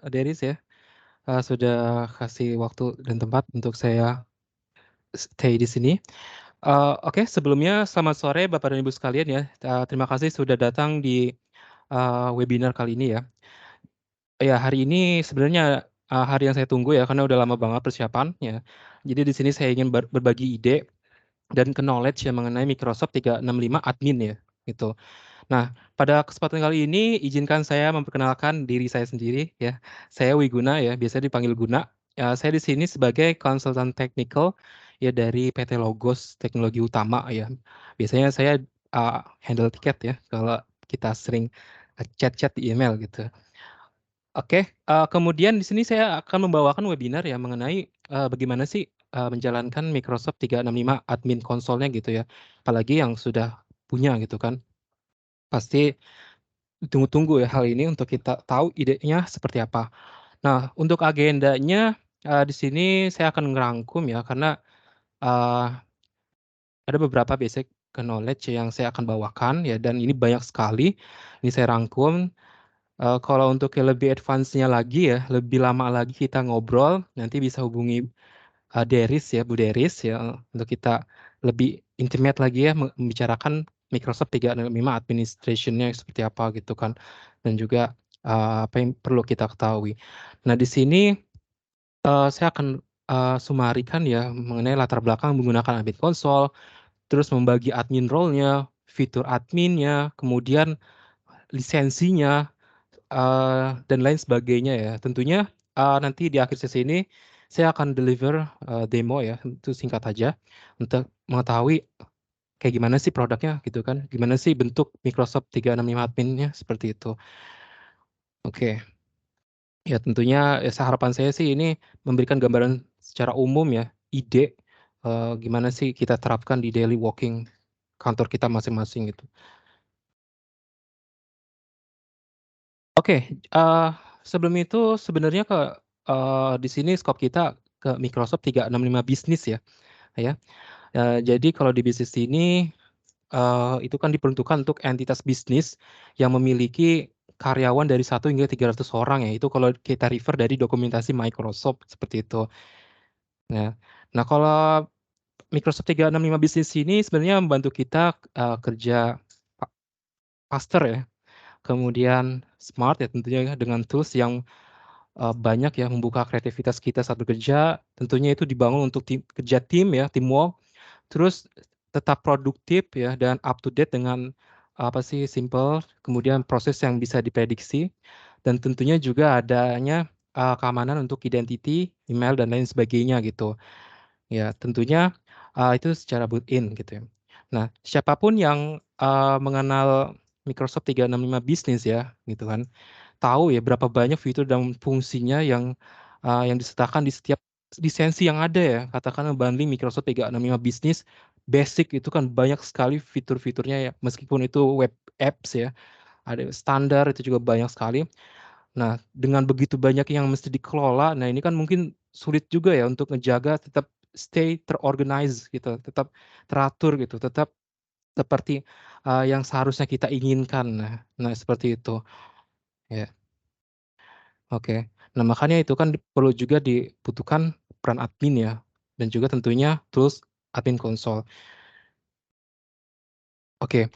Deris ya, sudah kasih waktu dan tempat untuk saya stay di sini. Oke, sebelumnya selamat sore Bapak dan Ibu sekalian ya. Terima kasih sudah datang di webinar kali ini ya. Ya, hari ini sebenarnya hari yang saya tunggu ya, karena udah lama banget persiapannya. Jadi di sini saya ingin berbagi ide dan knowledge yang mengenai Microsoft 365 admin ya, gitu. Nah, pada kesempatan kali ini izinkan saya memperkenalkan diri saya sendiri ya. Saya Wiguna ya, biasa dipanggil Guna. Saya di sini sebagai konsultan teknikal ya dari PT Logos Teknologi Utama ya. Biasanya saya handle tiket ya kalau kita sering chat-chat di email gitu. Oke, kemudian di sini saya akan membawakan webinar ya mengenai bagaimana sih menjalankan Microsoft 365 admin konsolnya gitu ya. Apalagi yang sudah punya gitu kan. Pasti tunggu-tunggu ya hal ini untuk kita tahu idenya seperti apa. Nah, untuk agendanya di sini saya akan ngerangkum ya karena eee, ada beberapa basic knowledge yang saya akan bawakan ya dan ini banyak sekali. Ini saya rangkum, kalau untuk yang lebih advance-nya lagi ya, lebih lama lagi kita ngobrol, nanti bisa hubungi Deris ya, Bu Deris ya, untuk kita lebih intimate lagi ya membicarakan Microsoft 365 administration-nya seperti apa gitu kan, dan juga, apa yang perlu kita ketahui. Nah di sini, saya akan, sumarikan ya mengenai latar belakang menggunakan admin konsol, terus membagi admin role-nya, fitur admin-nya, kemudian lisensinya, dan lain sebagainya ya. Tentunya, nanti di akhir sesi ini saya akan deliver, demo ya, itu singkat aja, untuk mengetahui kayak gimana sih produknya gitu kan, gimana sih bentuk Microsoft 365 admin-nya, seperti itu. Oke, ya tentunya ya harapan saya sih ini memberikan gambaran secara umum ya, ide, gimana sih kita terapkan di daily working kantor kita masing-masing gitu. Oke, sebelum itu sebenarnya di sini skop kita ke Microsoft 365 bisnis ya, ya. Jadi kalau di bisnis ini, itu kan diperuntukkan untuk entitas bisnis yang memiliki karyawan dari 1 hingga 300 orang ya, itu kalau kita refer dari dokumentasi Microsoft, seperti itu. Nah nah kalau Microsoft 365 bisnis ini sebenarnya membantu kita, kerja fa faster ya, kemudian smart ya tentunya ya dengan tools yang banyak ya membuka kreativitas kita saat bekerja, tentunya itu dibangun untuk kerja tim ya, teamwork, terus tetap produktif ya dan up to date dengan apa sih, simple, kemudian proses yang bisa diprediksi, dan tentunya juga adanya, keamanan untuk identity, email, dan lain sebagainya gitu. Ya tentunya, itu secara built-in gitu ya. Nah, siapapun yang, mengenal Microsoft 365 Business ya, gitu kan, tahu ya berapa banyak fitur dan fungsinya yang disertakan di setiap lisensi yang ada ya. Katakanlah banding Microsoft 365 Business, basic itu kan banyak sekali fitur-fiturnya ya, meskipun itu web apps ya, ada standar itu juga banyak sekali. Nah, dengan begitu banyak yang mesti dikelola, nah ini kan mungkin sulit juga ya untuk ngejaga tetap stay terorganize gitu, tetap teratur gitu, tetap seperti, yang seharusnya kita inginkan. Nah seperti itu, ya. Oke. Nah, makanya itu kan perlu juga dibutuhkan peran admin ya, dan juga tentunya tools admin konsol. Oke.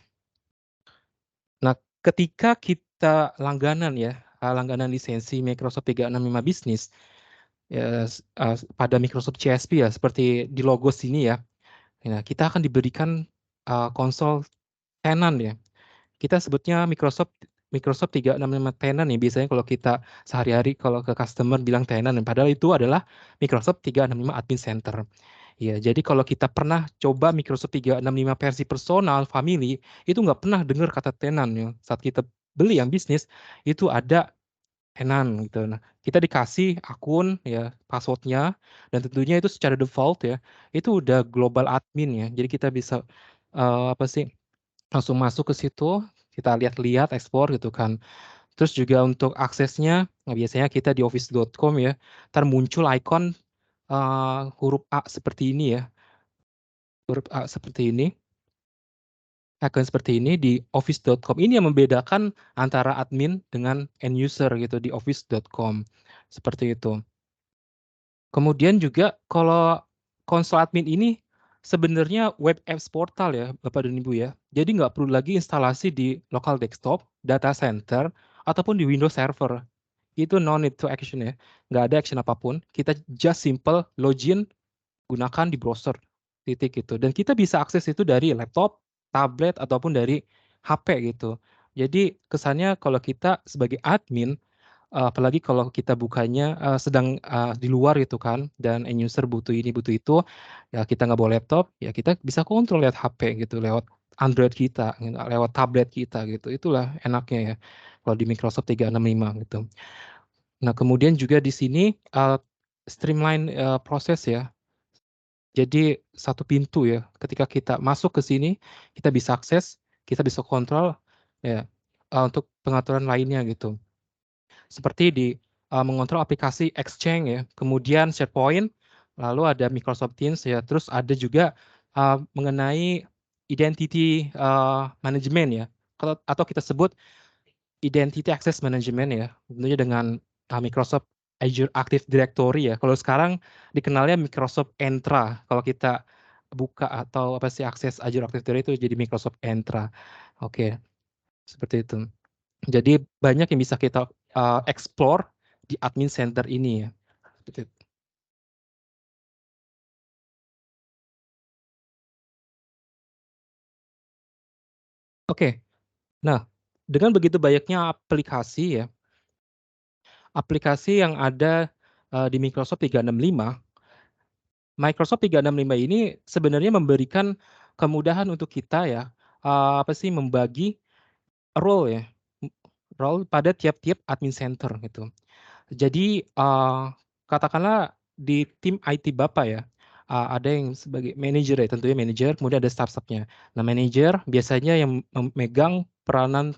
Nah, ketika kita langganan ya, langganan lisensi Microsoft 365 Business, ya pada Microsoft CSP ya, seperti di logo sini ya. Nah, kita akan diberikan, konsol tenan ya. Kita sebutnya Microsoft 365 tenant nih, biasanya kalau kita sehari-hari kalau ke customer bilang tenant, padahal itu adalah Microsoft 365 Admin Center. Ya, jadi kalau kita pernah coba Microsoft 365 versi personal, family, itu nggak pernah dengar kata tenant ya. Saat kita beli yang bisnis, itu ada tenant gitu. Nah, kita dikasih akun ya, password-nya, dan tentunya itu secara default ya, itu udah global admin ya. Jadi kita bisa, apa sih, langsung masuk ke situ, kita lihat-lihat, explore gitu kan. Terus juga untuk aksesnya, nah biasanya kita di office.com ya, entar muncul ikon, huruf A seperti ini ya, huruf A seperti ini. Akun seperti ini di office.com ini yang membedakan antara admin dengan end user gitu di office.com, seperti itu. Kemudian juga kalau konsol admin ini sebenarnya web apps portal ya, Bapak dan Ibu ya. Jadi nggak perlu lagi instalasi di lokal desktop, data center, ataupun di Windows Server. Itu no need to action ya, nggak ada action apapun. Kita just simple login gunakan di browser, titik gitu. Dan kita bisa akses itu dari laptop, tablet, ataupun dari HP gitu. Jadi kesannya kalau kita sebagai admin, apalagi kalau kita bukanya, sedang, di luar gitu kan, dan end user butuh ini, butuh itu, ya kita nggak bawa laptop, ya kita bisa kontrol lewat HP gitu, lewat Android kita, gitu, lewat tablet kita gitu. Itulah enaknya ya, kalau di Microsoft 365 gitu. Nah, kemudian juga di sini, streamline, proses ya. Jadi satu pintu ya, ketika kita masuk ke sini, kita bisa akses, kita bisa kontrol, ya, untuk pengaturan lainnya gitu. Seperti di, mengontrol aplikasi Exchange ya, kemudian SharePoint, lalu ada Microsoft Teams ya, terus ada juga, mengenai identity, management ya, atau kita sebut Identity Access Management ya, tentunya dengan, Microsoft Azure Active Directory ya. Kalau sekarang dikenalnya Microsoft Entra, kalau kita buka atau apa sih, akses Azure Active Directory itu jadi Microsoft Entra. Oke, seperti itu. Jadi banyak yang bisa kita, explore di admin center ini ya, seperti itu. Oke, nah dengan begitu banyaknya aplikasi ya, aplikasi yang ada, di Microsoft 365, Microsoft 365 ini sebenarnya memberikan kemudahan untuk kita ya, apa sih, membagi role ya, m role pada tiap-tiap admin center gitu. Jadi, katakanlah di tim IT Bapak ya, ada yang sebagai manajer ya, tentunya manajer, kemudian ada staff-staff-nya. Nah, manajer biasanya yang memegang peranan,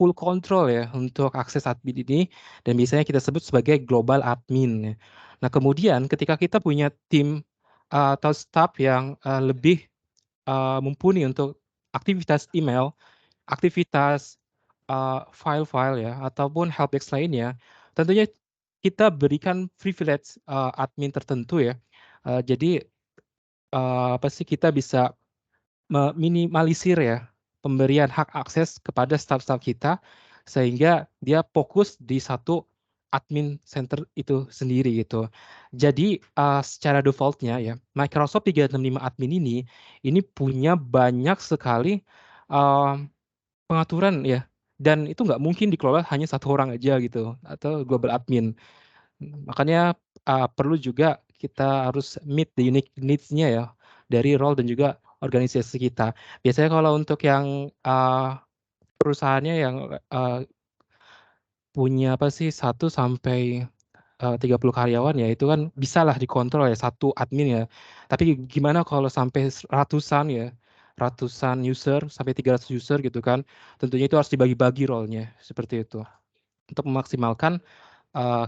full control ya untuk akses admin ini dan biasanya kita sebut sebagai global admin ya. Nah, kemudian ketika kita punya tim, atau staff yang, lebih, mumpuni untuk aktivitas email, aktivitas, file-file ya, ataupun helpdesk lainnya, tentunya kita berikan privilege, admin tertentu ya. Jadi, apa sih, kita bisa meminimalisir ya, pemberian hak akses kepada staf-staf kita, sehingga dia fokus di satu admin center itu sendiri gitu. Jadi, secara default-nya ya, Microsoft 365 admin ini punya banyak sekali, mmm, pengaturan ya, dan itu nggak mungkin dikelola hanya satu orang aja gitu, atau global admin. Makanya, perlu juga kita harus meet the unique needs-nya ya, dari role dan juga organisasi kita. Biasanya kalau untuk yang, perusahaannya yang, punya apa sih, 1 sampai 30 karyawan ya, itu kan bisalah dikontrol ya, satu admin ya. Tapi gimana kalau sampai ratusan ya, ratusan user, sampai 300 user gitu kan, tentunya itu harus dibagi-bagi role-nya, seperti itu, untuk memaksimalkan,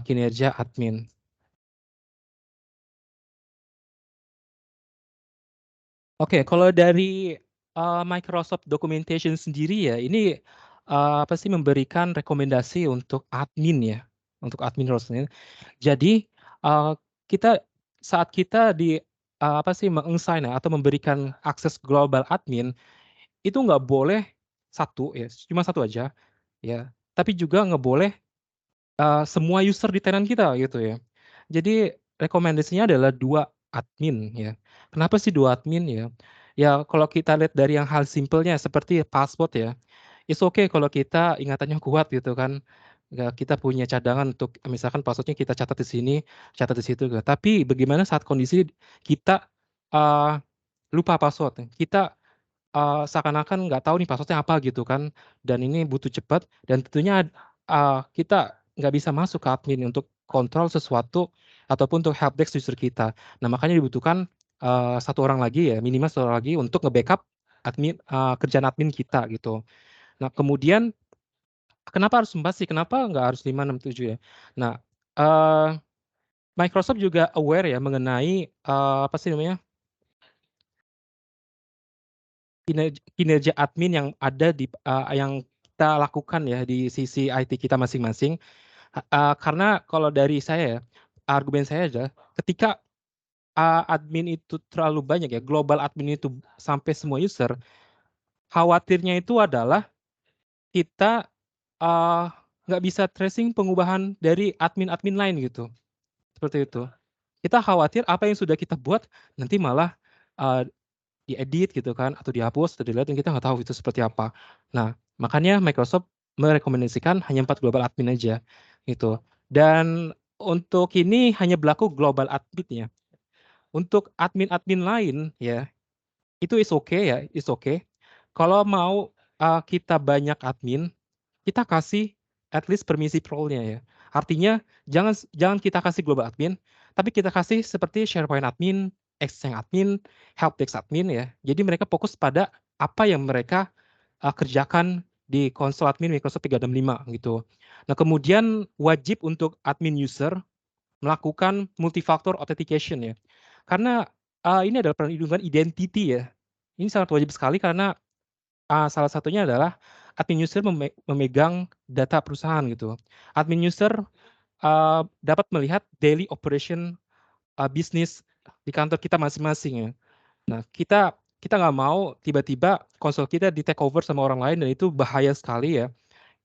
kinerja admin. Oke, kalau dari, Microsoft Documentation sendiri ya, ini, apa sih, memberikan rekomendasi untuk admin ya, untuk admin role sendiri. Jadi, kita saat kita di, apa sih, meng-assign ya, atau memberikan akses global admin, itu nggak boleh satu ya, cuma satu aja, ya. Tapi juga nggak boleh, semua user di tenan kita gitu ya. Jadi rekomendasinya adalah 2 admin ya. Kenapa sih 2 admin ya? Ya kalau kita lihat dari yang hal simpelnya seperti password ya, it's okay kalau kita ingatannya kuat gitu kan. Ya kita punya cadangan untuk misalkan password-nya kita catat di sini, catat di situ gitu. Tapi bagaimana saat kondisi kita, eee, lupa password, kita seakan-akan nggak tahu nih password-nya apa gitu kan, dan ini butuh cepat dan tentunya, kita nggak bisa masuk ke admin untuk kontrol sesuatu ataupun untuk helpdesk user kita. Nah makanya dibutuhkan, 1 orang lagi ya, minimal 1 orang lagi untuk nge-backup admin, kerjaan admin kita gitu. Nah kemudian kenapa harus 4 sih, kenapa nggak harus 5, 6, 7 ya? Nah, eee, Microsoft juga aware ya mengenai, apa sih namanya, kinerja admin yang ada yang kita lakukan ya di sisi IT kita masing-masing. Karena kalau dari saya ya, argumen saya adalah ketika, admin itu terlalu banyak ya, global admin itu sampai semua user, khawatirnya itu adalah kita, eee, nggak bisa tracing pengubahan dari admin-admin lain gitu, seperti itu. Kita khawatir apa yang sudah kita buat nanti malah, eee, diedit gitu kan atau dihapus atau di-delete dan kita nggak tahu itu seperti apa. Nah, makanya Microsoft merekomendasikan hanya 4 global admin aja, gitu. Dan untuk ini hanya berlaku global admin ya. Untuk admin-admin lain ya, itu is okay ya, is okay. Kalau mau, kita banyak admin, kita kasih at least permisi role-nya ya. Artinya jangan kita kasih global admin, tapi kita kasih seperti SharePoint admin, Exchange admin, helpdesk admin ya. Jadi mereka fokus pada apa yang mereka, kerjakan di konsol admin Microsoft 365 gitu. Nah kemudian wajib untuk admin user melakukan multifaktor authentication ya. Karena, ini adalah perlindungan identity ya. Ini sangat wajib sekali karena, salah satunya adalah admin user memegang data perusahaan gitu. Admin user, dapat melihat daily operation, bisnis di kantor kita masing-masing ya. Nah kita nggak mau tiba-tiba konsol kita di-take over sama orang lain dan itu bahaya sekali ya.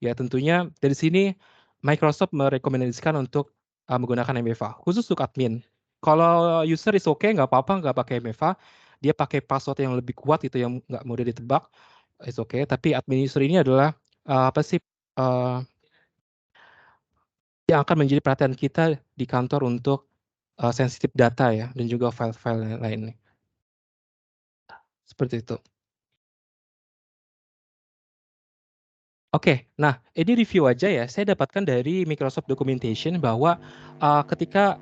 Ya tentunya dari sini Microsoft merekomendasikan untuk, menggunakan MFA khusus untuk admin. Kalau user is okay, nggak apa-apa nggak pakai MFA, dia pakai password yang lebih kuat itu yang nggak mudah ditebak, is okay. Tapi admin user ini adalah, apa sih, eee, yang akan menjadi perhatian kita di kantor untuk, sensitif data ya dan juga file-file yang lainnya, seperti itu. Oke, nah ini review aja ya, saya dapatkan dari Microsoft Documentation bahwa, ketika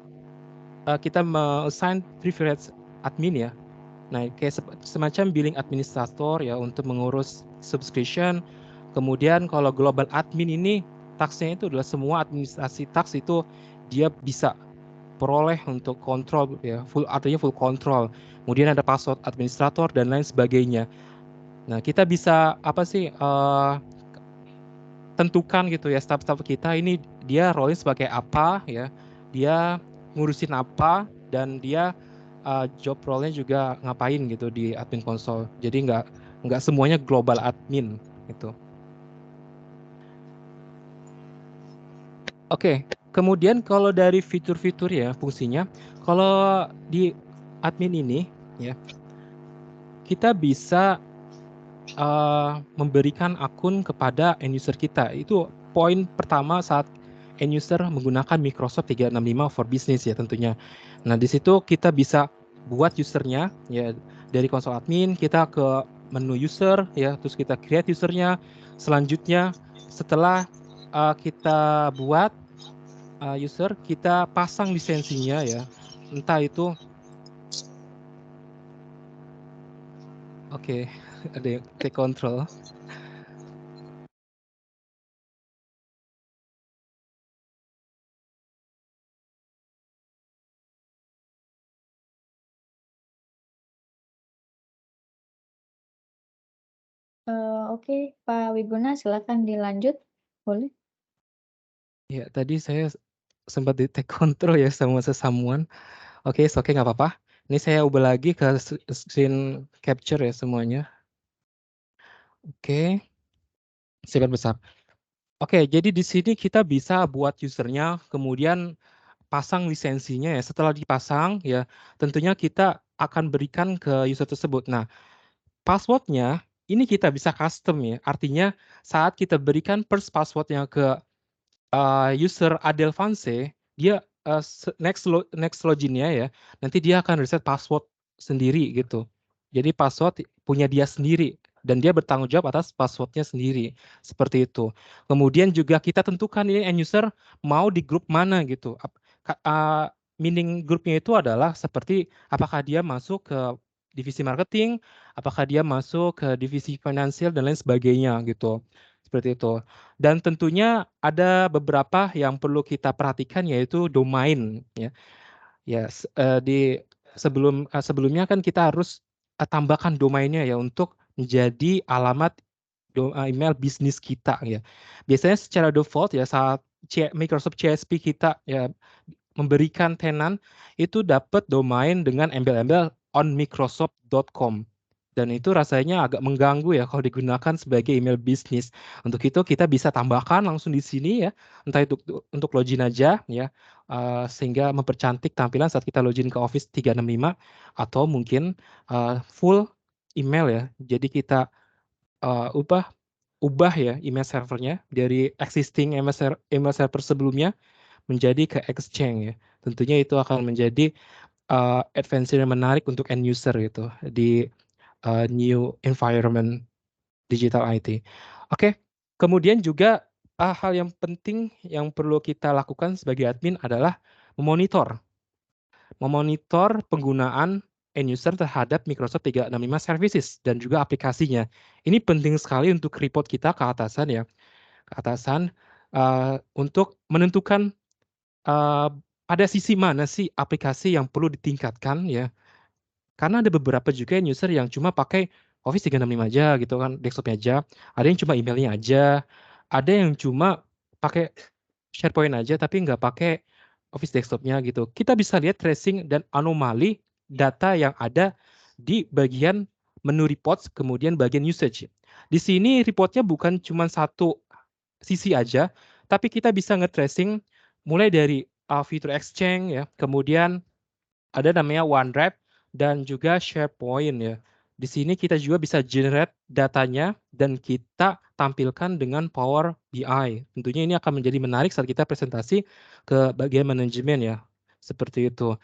kita me-assign privilege admin ya. Nah, kayak semacam billing administrator ya untuk mengurus subscription. Kemudian kalau global admin ini task-nya itu adalah semua administrasi task itu dia bisa peroleh untuk kontrol ya, artinya full kontrol. Kemudian ada password administrator dan lain sebagainya. Nah, kita bisa apa sih, tentukan gitu ya staf-staf kita ini dia role-nya sebagai apa ya, dia ngurusin apa dan dia, job role-nya juga ngapain gitu di admin konsol. Jadi nggak semuanya global admin gitu. Oke, kemudian kalau dari fitur-fitur ya fungsinya, kalau di admin ini ya, kita bisa memberikan akun kepada end user kita. Itu poin pertama saat end user menggunakan Microsoft 365 for Business ya tentunya. Nah, di situ kita bisa buat usernya ya dari konsol admin kita ke menu user ya, terus kita create usernya. Selanjutnya setelah, kita buat, user, kita pasang lisensinya ya. Entah itu oke, ada yang take control. Oke, Pak Wiguna silakan dilanjut, boleh? Ya, tadi saya sempat di-take control ya sama sesamuan. Oke, it's okay nggak apa-apa. Ini saya ubah lagi ke screen capture ya semuanya. Oke, siapkan besar. Oke, jadi di sini kita bisa buat usernya, kemudian pasang lisensinya ya. Setelah dipasang ya, tentunya kita akan berikan ke user tersebut. Nah, password-nya ini kita bisa custom ya. Artinya saat kita berikan first password-nya ke user Adelvanse, dia, next login-nya ya, nanti dia akan reset password sendiri gitu. Jadi password punya dia sendiri dan dia bertanggung jawab atas password-nya sendiri, seperti itu. Kemudian juga kita tentukan ini end user mau di grup mana gitu. Meaning grupnya itu adalah seperti apakah dia masuk ke divisi marketing, apakah dia masuk ke divisi finansial dan lain sebagainya gitu, seperti itu. Dan tentunya ada beberapa yang perlu kita perhatikan yaitu domain ya. Ya, sebelumnya kan kita harus, tambahkan domainnya ya untuk menjadi alamat email bisnis kita ya. Biasanya secara default ya saat Microsoft CSP kita ya memberikan tenan itu dapat domain dengan embel-embel onmicrosoft.com dan itu rasanya agak mengganggu ya kalau digunakan sebagai email bisnis. Untuk itu kita bisa tambahkan langsung di sini ya, entah itu untuk login aja ya, sehingga mempercantik tampilan saat kita login ke Office 365 atau mungkin, full email ya. Jadi kita, ubah ubah ya email servernya dari existing email server sebelumnya menjadi ke Exchange ya. Tentunya itu akan menjadi, adventure yang menarik untuk end user gitu di, new environment digital IT. Oke, kemudian juga, hal yang penting yang perlu kita lakukan sebagai admin adalah memonitor memonitor penggunaan end user terhadap Microsoft 365 Services dan juga aplikasinya. Ini penting sekali untuk report kita ke atasan ya, ke atasan, untuk menentukan pada sisi mana sih aplikasi yang perlu ditingkatkan ya, karena ada beberapa juga yang user yang cuma pakai Office 365 aja gitu kan, desktop-nya aja, ada yang cuma email-nya aja, ada yang cuma pakai SharePoint aja tapi nggak pakai Office desktop-nya gitu. Kita bisa lihat tracing dan anomali data yang ada di bagian menu reports, kemudian bagian usage. Di sini report-nya bukan cuma satu sisi aja, tapi kita bisa nge-tracing mulai dari, fitur Exchange ya, kemudian ada namanya OneDrive dan juga SharePoint ya. Di sini kita juga bisa generate datanya dan kita tampilkan dengan Power BI. Tentunya ini akan menjadi menarik saat kita presentasi ke bagian manajemen ya, seperti itu.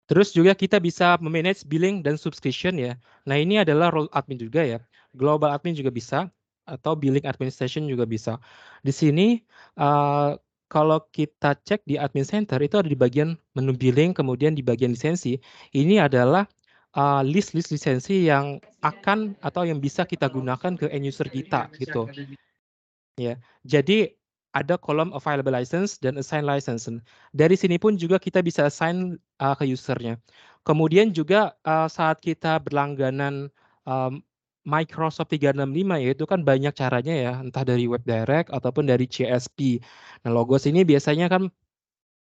Terus juga kita bisa me-manage billing dan subscription ya. Nah ini adalah role admin juga ya. Global admin juga bisa atau billing administration juga bisa. Di sini, kalau kita cek di admin center itu ada di bagian menu billing, kemudian di bagian lisensi, ini adalah, list-list lisensi yang akan atau yang bisa kita gunakan ke end user kita gitu. Ya, jadi ada kolom available license dan assign license. Dari sini pun juga kita bisa assign, ke user-nya. Kemudian juga, saat kita berlangganan, mmm, Microsoft 365 ya, itu kan banyak caranya ya, entah dari web direct ataupun dari CSP. Nah, Logos ini biasanya kan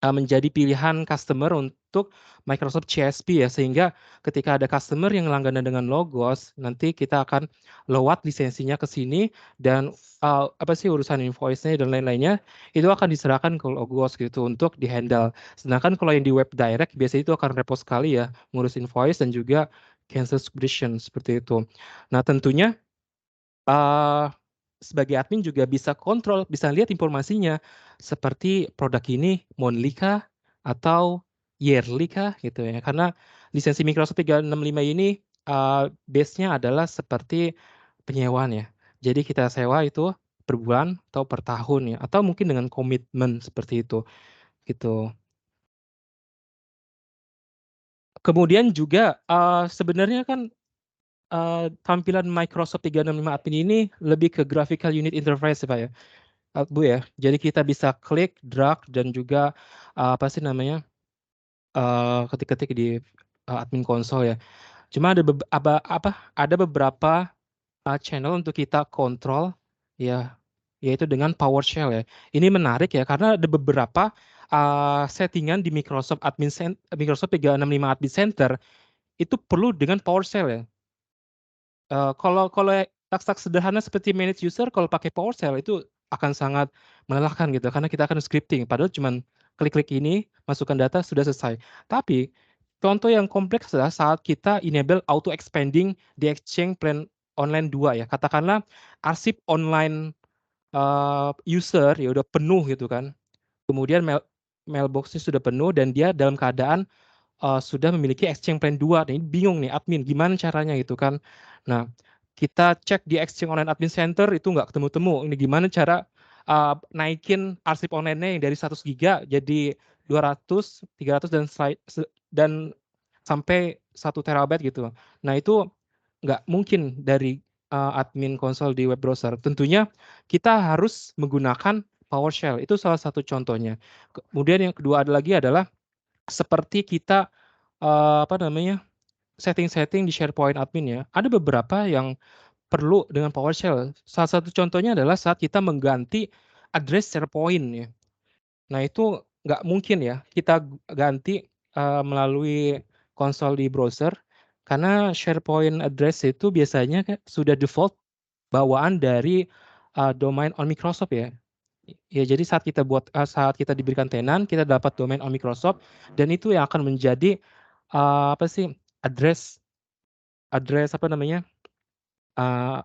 menjadi pilihan customer untuk Microsoft CSP ya, sehingga ketika ada customer yang langganan dengan Logos, nanti kita akan lewat lisensinya ke sini dan, apa sih, urusan invoice-nya dan lain-lainnya, itu akan diserahkan ke Logos gitu untuk di-handle. Sedangkan kalau yang di web direct biasanya itu akan repot sekali ya, ngurus invoice dan juga cancel subscription, seperti itu. Nah tentunya Eee, sebagai admin juga bisa kontrol, bisa lihat informasinya, seperti produk ini monthly kah atau yearly kah gitu ya. Karena lisensi Microsoft 365 ini, base-nya adalah seperti penyewaan ya. Jadi kita sewa itu per bulan atau per tahun ya, atau mungkin dengan komitmen seperti itu, gitu. Kemudian juga, sebenarnya kan tampilan Microsoft 365 Admin ini lebih ke graphical unit interface ya, Pak, ya, Bu, ya. Jadi kita bisa klik, drag, dan juga, apa sih namanya, ketik-ketik di, admin konsol ya. Cuma ada beberapa, channel untuk kita kontrol ya, yaitu dengan PowerShell ya. Ini menarik ya karena ada beberapa, settingan di Microsoft 365 Admin Center itu perlu dengan PowerShell ya. Kalau task-task sederhana seperti manage user kalau pakai PowerShell itu akan sangat melelahkan gitu, karena kita akan scripting, padahal cuman klik-klik ini, masukkan data, sudah selesai. Tapi, contoh yang kompleks adalah saat kita enable auto expanding di Exchange Plan Online 2 ya, katakanlah arsip online, user ya udah penuh gitu kan, kemudian mailbox-nya sudah penuh dan dia dalam keadaan sudah memiliki Exchange Plan 2. Nah, ini bingung nih admin, gimana caranya gitu kan. Nah, kita cek di Exchange Online Admin Center itu nggak ketemu-temu. Ini gimana cara, naikin arsip online-nya yang dari 100 giga jadi 200, 300 dan sampai 1 terabyte gitu. Nah, itu nggak mungkin dari, admin konsol di web browser. Tentunya kita harus menggunakan PowerShell, itu salah satu contohnya. Kemudian yang kedua ada lagi adalah seperti kita, apa namanya, setting-setting di SharePoint admin ya, ada beberapa yang perlu dengan PowerShell. Salah satu contohnya adalah saat kita mengganti address SharePoint ya. Nah itu nggak mungkin ya kita ganti, melalui konsol di browser, karena SharePoint address itu biasanya sudah default bawaan dari, domain on Microsoft ya. Ya jadi saat kita diberikan tenan, kita dapat domain on Microsoft dan itu yang akan menjadi, apa sih, address address apa namanya, eee,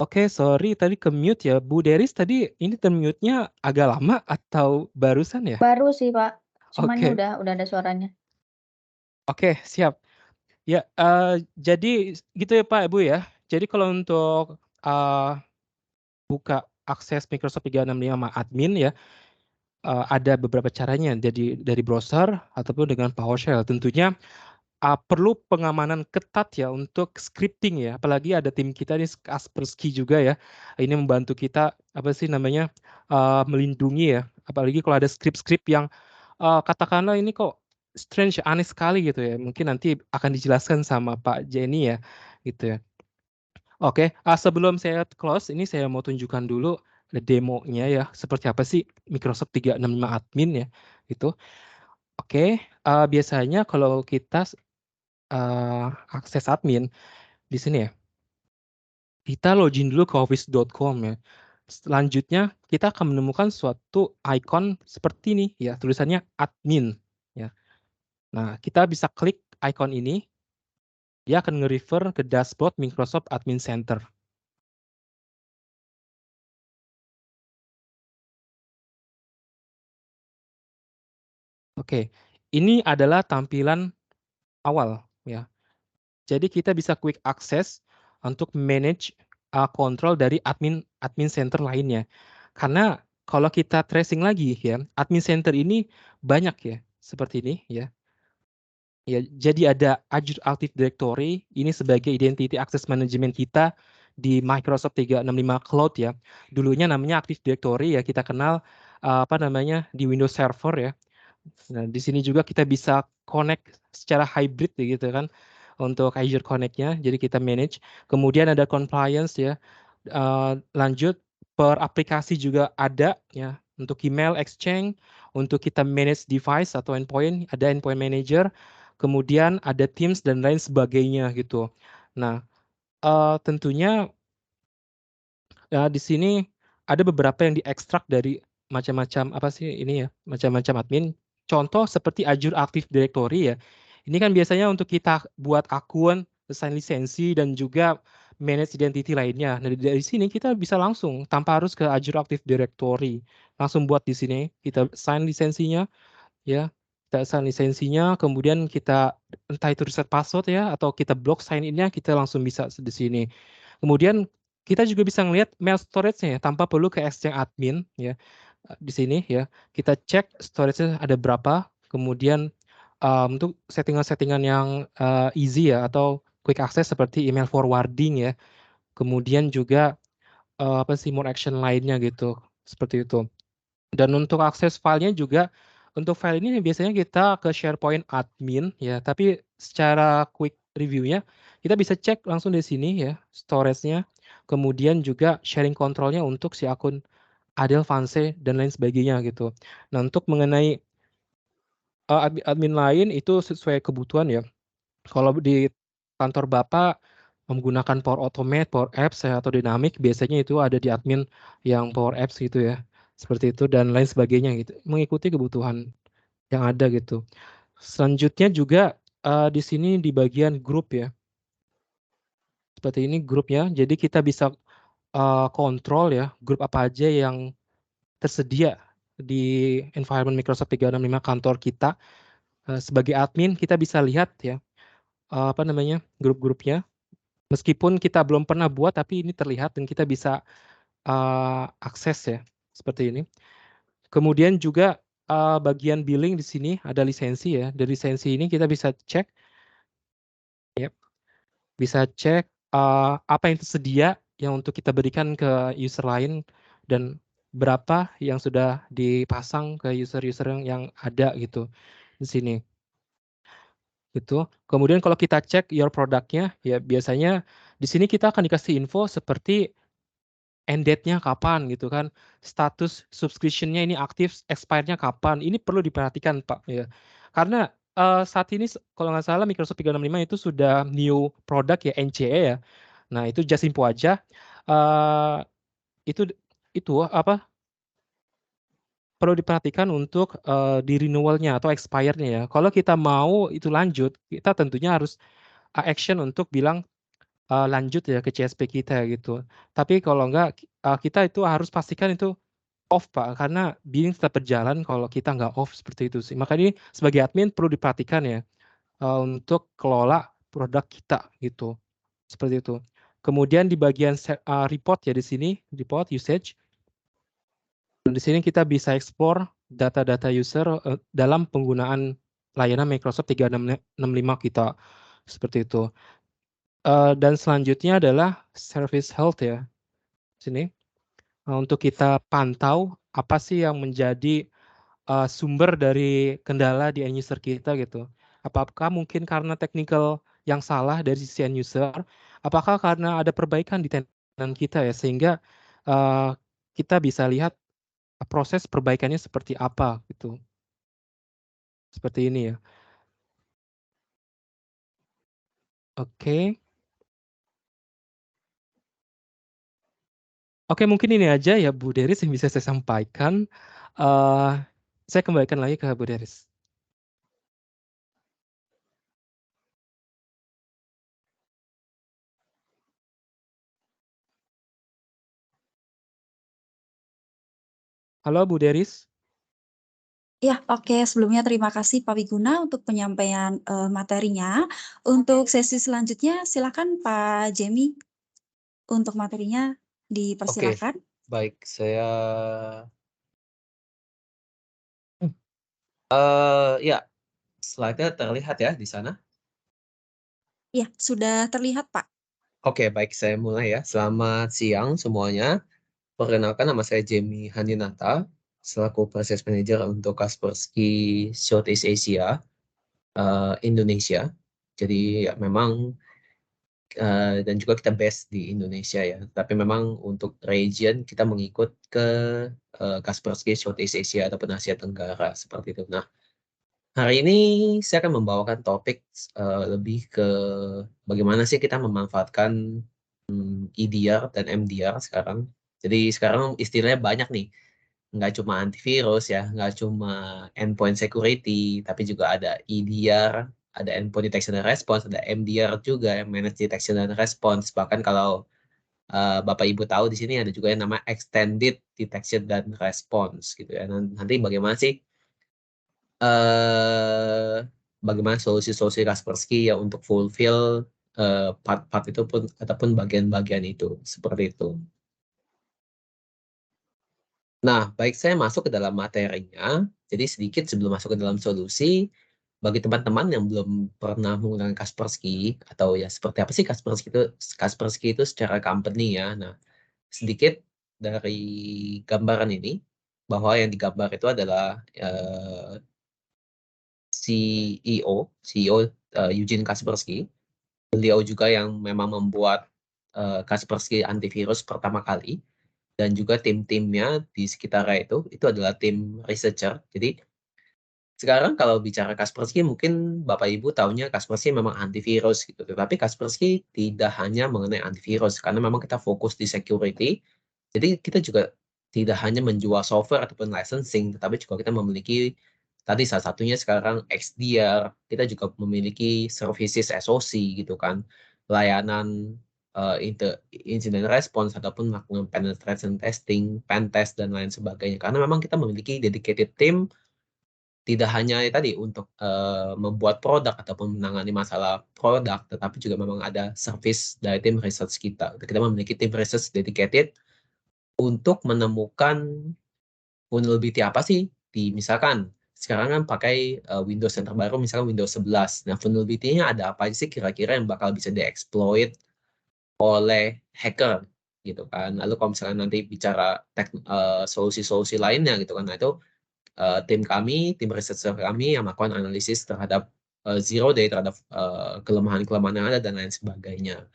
oke sorry tadi ke-mute ya. Bu Deris tadi ini termute-nya agak lama atau barusan ya? Baru sih, Pak, cuman ini Oke udah ada suaranya. oke siap. Ya, jadi gitu ya Pak, Ibu ya. Jadi kalau untuk, buka akses Microsoft 365 sama admin ya, ada beberapa caranya, jadi dari browser ataupun dengan PowerShell. Tentunya, perlu pengamanan ketat ya untuk scripting ya, apalagi ada tim kita nih Kaspersky juga ya, ini membantu kita, apa sih namanya, melindungi ya, apalagi kalau ada skrip-skrip yang, katakanlah ini kok strange, aneh sekali gitu ya, mungkin nanti akan dijelaskan sama Pak Jenny ya, gitu ya. Oke, sebelum saya close, ini saya mau tunjukkan dulu demonya ya, seperti apa sih Microsoft 365 admin ya, gitu. Oke, biasanya kalau kita akses admin di sini ya, kita login dulu ke office.com ya. Selanjutnya kita akan menemukan suatu icon seperti ini ya, tulisannya admin ya. Nah, kita bisa klik icon ini, dia akan nge-refer ke dashboard Microsoft Admin Center. Oke, ini adalah tampilan awal ya. Jadi kita bisa quick access untuk manage, kontrol dari admin admin center lainnya. Karena kalau kita tracing lagi ya, admin center ini banyak ya, seperti ini ya. Ya, jadi ada Azure Active Directory, ini sebagai identity access management kita di Microsoft 365 Cloud ya. Dulunya namanya Active Directory ya, kita kenal, apa namanya, di Windows Server ya. Nah, di sini juga kita bisa connect secara hybrid gitu kan, untuk Azure Connect-nya, jadi kita manage. Kemudian ada compliance ya, lanjut per aplikasi juga ada ya, untuk email exchange, untuk kita manage device atau endpoint, ada endpoint manager, kemudian ada Teams dan lain sebagainya gitu. Nah, tentunya di sini ada beberapa yang diekstrak dari macam-macam apa sih ini ya, macam-macam admin. Contoh seperti Azure Active Directory ya. Ini kan biasanya untuk kita buat akun, assign lisensi dan juga manage identity lainnya. Nah, dari sini kita bisa langsung tanpa harus ke Azure Active Directory. Langsung buat di sini, kita assign lisensinya ya. Kita assign lisensinya, kemudian kita entah itu reset password ya atau kita block sign in-nya, kita langsung bisa di sini. Kemudian kita juga bisa ngelihat mail storage-nya ya, tanpa perlu ke Exchange admin ya, di sini ya. Kita cek storage-nya ada berapa, kemudian, untuk settingan-settingan yang, easy ya atau quick access seperti email forwarding ya, kemudian juga, apa sih, more action lainnya gitu, seperti itu. Dan untuk akses filenya juga, untuk file ini biasanya kita ke SharePoint admin ya, tapi secara quick review-nya, kita bisa cek langsung di sini ya, storage-nya, kemudian juga sharing control-nya untuk si akun Adel, Vance, dan lain sebagainya gitu. Nah untuk mengenai, admin lain itu sesuai kebutuhan ya. Kalau di kantor Bapak menggunakan Power Automate, Power Apps ya, atau Dynamics biasanya itu ada di admin yang Power Apps gitu ya, seperti itu dan lain sebagainya gitu, mengikuti kebutuhan yang ada gitu. Selanjutnya juga, di sini di bagian grup ya, seperti ini grupnya, jadi kita bisa, kontrol ya, grup apa aja yang tersedia di environment Microsoft 365 kantor kita. Sebagai admin kita bisa lihat ya, apa namanya, grup-grupnya. Meskipun kita belum pernah buat, tapi ini terlihat dan kita bisa, akses ya, seperti ini. Kemudian juga, bagian billing di sini ada lisensi ya, dari lisensi ini kita bisa cek ya, bisa cek, apa yang tersedia yang untuk kita berikan ke user lain dan berapa yang sudah dipasang ke user-user yang ada gitu di sini, gitu. Kemudian kalau kita cek your product-nya, ya biasanya di sini kita akan dikasih info seperti end date-nya kapan gitu kan, status subscription-nya ini aktif, expire-nya kapan, ini perlu diperhatikan Pak, ya. Karena, saat ini kalau nggak salah Microsoft 365 itu sudah new product ya, NCE ya. Nah itu just info aja, eee, itu apa, perlu diperhatikan untuk, di renewal-nya atau expire-nya ya. Kalau kita mau itu lanjut, kita tentunya harus, action untuk bilang lanjut ya ke CSP kita gitu. Tapi kalau enggak, kita itu harus pastikan itu off Pak, karena billing tetap berjalan kalau kita nggak off, seperti itu sih. Makanya sebagai admin perlu diperhatikan ya, untuk kelola produk kita gitu, seperti itu. Kemudian di bagian report ya di sini, report usage, di sini kita bisa explore data-data user, dalam penggunaan layanan Microsoft 365 kita, seperti itu. Dan selanjutnya adalah service health ya. Sini, untuk kita pantau apa sih yang menjadi, sumber dari kendala di end user kita gitu. Apakah mungkin karena technical yang salah dari sisi end user? Apakah karena ada perbaikan di tenan kita ya, sehingga, eee, kita bisa lihat proses perbaikannya seperti apa gitu, seperti ini ya. Oke. Oke mungkin ini aja ya Bu Deris yang bisa saya sampaikan, eee, saya kembalikan lagi ke Bu Deris. Halo Bu Deris? Ya, oke. Sebelumnya terima kasih Pak Wiguna untuk penyampaian, materinya. Untuk sesi selanjutnya silakan Pak Jemi untuk materinya Oke, dipersilakan. baik saya ya, slide-nya terlihat ya di sana? Ya, sudah terlihat Pak. Oke, baik saya mulai ya. Selamat siang semuanya. Perkenalkan nama saya Jamie Handinata, selaku Process Manager untuk Kaspersky Southeast Asia, Indonesia. Jadi ya memang, dan juga kita base di Indonesia ya, tapi memang untuk region kita mengikut ke, Kaspersky Southeast Asia ataupun Asia Tenggara, seperti itu. Nah, hari ini saya akan membawakan topik, lebih ke bagaimana sih kita memanfaatkan, EDR dan MDR sekarang. Jadi sekarang istilahnya banyak nih, nggak cuma antivirus ya, nggak cuma endpoint security, tapi juga ada EDR, ada endpoint detection and response, ada MDR juga yang manage detection and response. Bahkan kalau, Bapak Ibu tahu di sini ada juga yang nama extended detection dan response gitu ya. Nanti bagaimana sih Eee, bagaimana solusi-solusi Kaspersky ya untuk fulfill, part-part itu pun ataupun bagian-bagian itu, seperti itu. Nah, baik saya masuk ke dalam materinya, jadi sedikit sebelum masuk ke dalam solusi, bagi teman-teman yang belum pernah menggunakan Kaspersky atau ya seperti apa sih Kaspersky itu secara company ya. Nah, sedikit dari gambaran ini, bahwa yang digambar itu adalah, CEO, Eugene Kaspersky. Beliau juga yang memang membuat, Kaspersky Antivirus pertama kali dan juga tim-timnya di sekitarnya itu adalah tim researcher. Jadi sekarang kalau bicara Kaspersky mungkin Bapak Ibu taunya Kaspersky memang antivirus gitu, tetapi Kaspersky tidak hanya mengenai antivirus karena memang kita fokus di security. Jadi kita juga tidak hanya menjual software ataupun licensing, tetapi juga kita memiliki tadi salah satunya sekarang XDR, kita juga memiliki services SOC gitu kan, layanan, incident response ataupun melakukan penetration testing, pen test dan lain sebagainya. Karena memang kita memiliki dedicated team tidak hanya tadi untuk, membuat produk ataupun menangani masalah produk, tetapi juga memang ada service dari tim research kita. Kita memiliki tim research dedicated untuk menemukan vulnerability apa sih di misalkan sekarang kan pakai Windows yang terbaru, misalnya Windows 11. Nah, vulnerability-nya ada apa aja sih kira-kira yang bakal bisa dieksploit oleh hacker gitu kan. Lalu kalau misalnya nanti bicara solusi-solusi lainnya gitu kan, nah itu tim researcher kami yang melakukan analisis terhadap zero day, terhadap kelemahan-kelemahan yang ada dan lain sebagainya.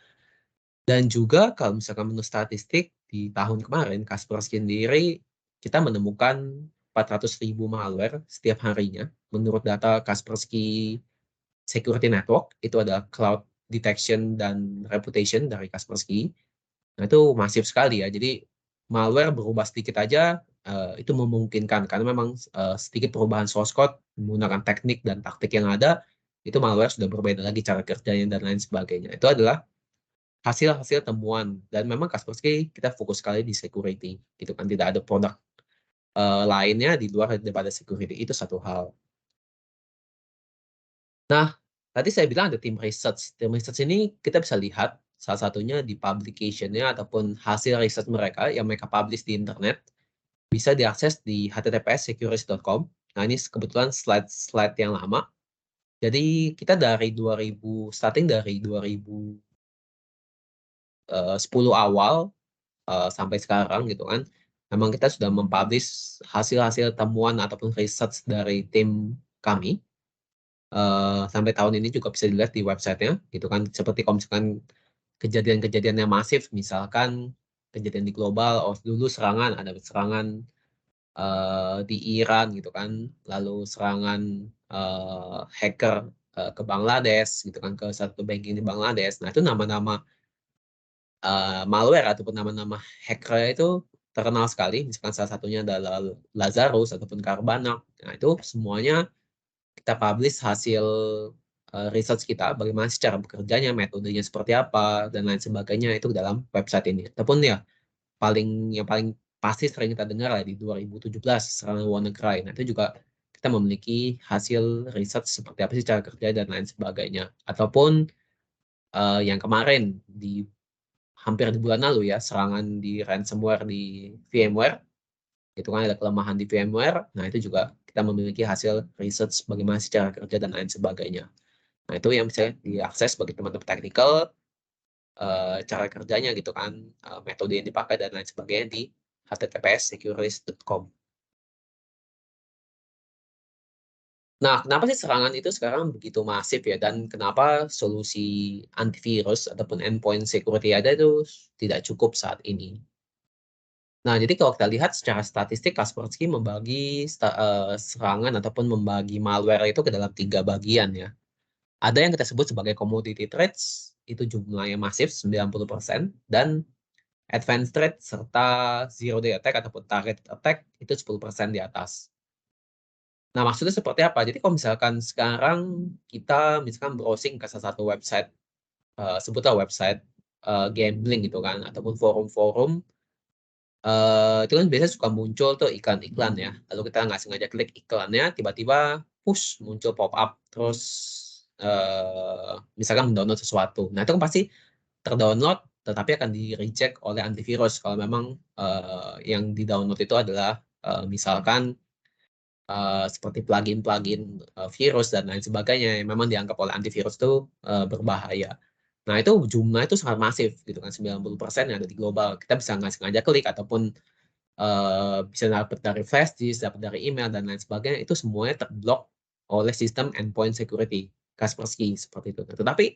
Dan juga kalau misalkan menurut statistik di tahun kemarin, Kaspersky sendiri kita menemukan 400.000 malware setiap harinya. Menurut data Kaspersky Security Network, itu ada cloud detection dan reputation dari Kaspersky. Nah, itu masif sekali ya. Jadi malware berubah sedikit aja itu memungkinkan karena memang sedikit perubahan source code menggunakan teknik dan taktik yang ada, itu malware sudah berbeda lagi cara kerjanya dan lain sebagainya. Itu adalah hasil-hasil temuan dan memang Kaspersky kita fokus sekali di security gitu kan, tidak ada produk lainnya di luar daripada security, itu satu hal. Nah, tadi saya bilang ada tim research ini kita bisa lihat salah satunya di publication-nya ataupun hasil riset mereka yang mereka publish di internet bisa diakses di https://securist.com. Nah, ini kebetulan slide yang lama. Jadi kita dari starting dari 2010 awal sampai sekarang gitu kan, memang kita sudah mempublish hasil-hasil temuan ataupun research dari tim kami. Sampai tahun ini juga bisa dilihat di websitenya gitu kan, seperti kalau misalkan kejadian-kejadian yang masif, misalkan kejadian di global, dulu ada serangan di Iran gitu kan, lalu serangan hacker ke Bangladesh gitu kan, ke satu banking di Bangladesh. Nah, itu nama-nama malware ataupun nama-nama hacker itu terkenal sekali, misalkan salah satunya adalah Lazarus ataupun Carbanak. Nah, itu semuanya kita publish hasil research kita, bagaimana secara bekerjanya, metodenya seperti apa, dan lain sebagainya, itu dalam website ini. Ataupun ya, yang paling pasti sering kita dengar lah di 2017, serangan WannaCry. Nah, itu juga kita memiliki hasil research seperti apa sih cara kerja dan lain sebagainya. Ataupun yang kemarin, hampir di bulan lalu ya, serangan di ransomware di VMware, itu kan ada kelemahan di VMware. Nah, itu juga kita memiliki hasil research bagaimana secara kerja dan lain sebagainya. Nah, itu yang bisa diakses bagi teman-teman teknikal, cara kerjanya gitu kan, metode yang dipakai dan lain sebagainya di https://securist.com. Nah, kenapa sih serangan itu sekarang begitu masif ya, dan kenapa solusi antivirus ataupun endpoint security ada itu tidak cukup saat ini? Nah, jadi kalau kita lihat secara statistik, Kaspersky membagi serangan ataupun membagi malware itu ke dalam 3 bagian ya. Ada yang kita sebut sebagai commodity threats, itu jumlahnya masif 90%, dan advanced threat serta zero day attack ataupun target attack itu 10% di atas. Nah, maksudnya seperti apa? Jadi kalau misalkan sekarang kita misalkan browsing ke salah satu website, sebutlah website gambling gitu kan, ataupun forum-forum, itu kan biasanya suka muncul tuh iklan-iklan ya, lalu kita nggak sengaja klik iklannya, tiba-tiba push muncul pop up, terus misalkan mendownload sesuatu. Nah, itu kan pasti terdownload, tetapi akan di-reject oleh antivirus kalau memang yang di-download itu adalah misalkan seperti plugin-plugin virus dan lain sebagainya yang memang dianggap oleh antivirus itu berbahaya. Nah, itu jumlah itu sangat masif gitu kan, 90% yang ada di global. Kita bisa nggak sengaja klik ataupun bisa dapat dari flash disk, dapat dari email dan lain sebagainya, itu semuanya terblok oleh sistem endpoint security Kaspersky seperti itu. Tetapi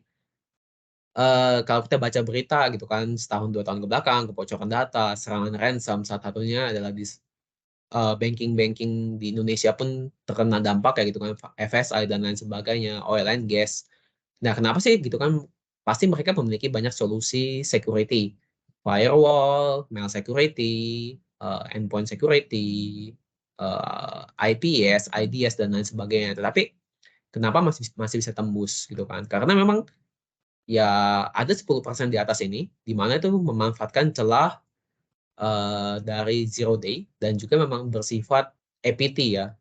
kalau kita baca berita gitu kan, setahun 2 tahun ke belakang, kebocoran data, serangan ransom, salah satunya adalah di banking-banking di Indonesia pun terkena dampak ya gitu kan, FSI dan lain sebagainya, oil and gas. Nah, kenapa sih gitu kan? Pasti mereka memiliki banyak solusi security, firewall, mail security, endpoint security, IPS, IDS dan lain sebagainya. Tetapi kenapa masih bisa tembus gitu kan? Karena memang ya ada 10% di atas ini, di mana itu memanfaatkan celah dari zero day dan juga memang bersifat APT ya,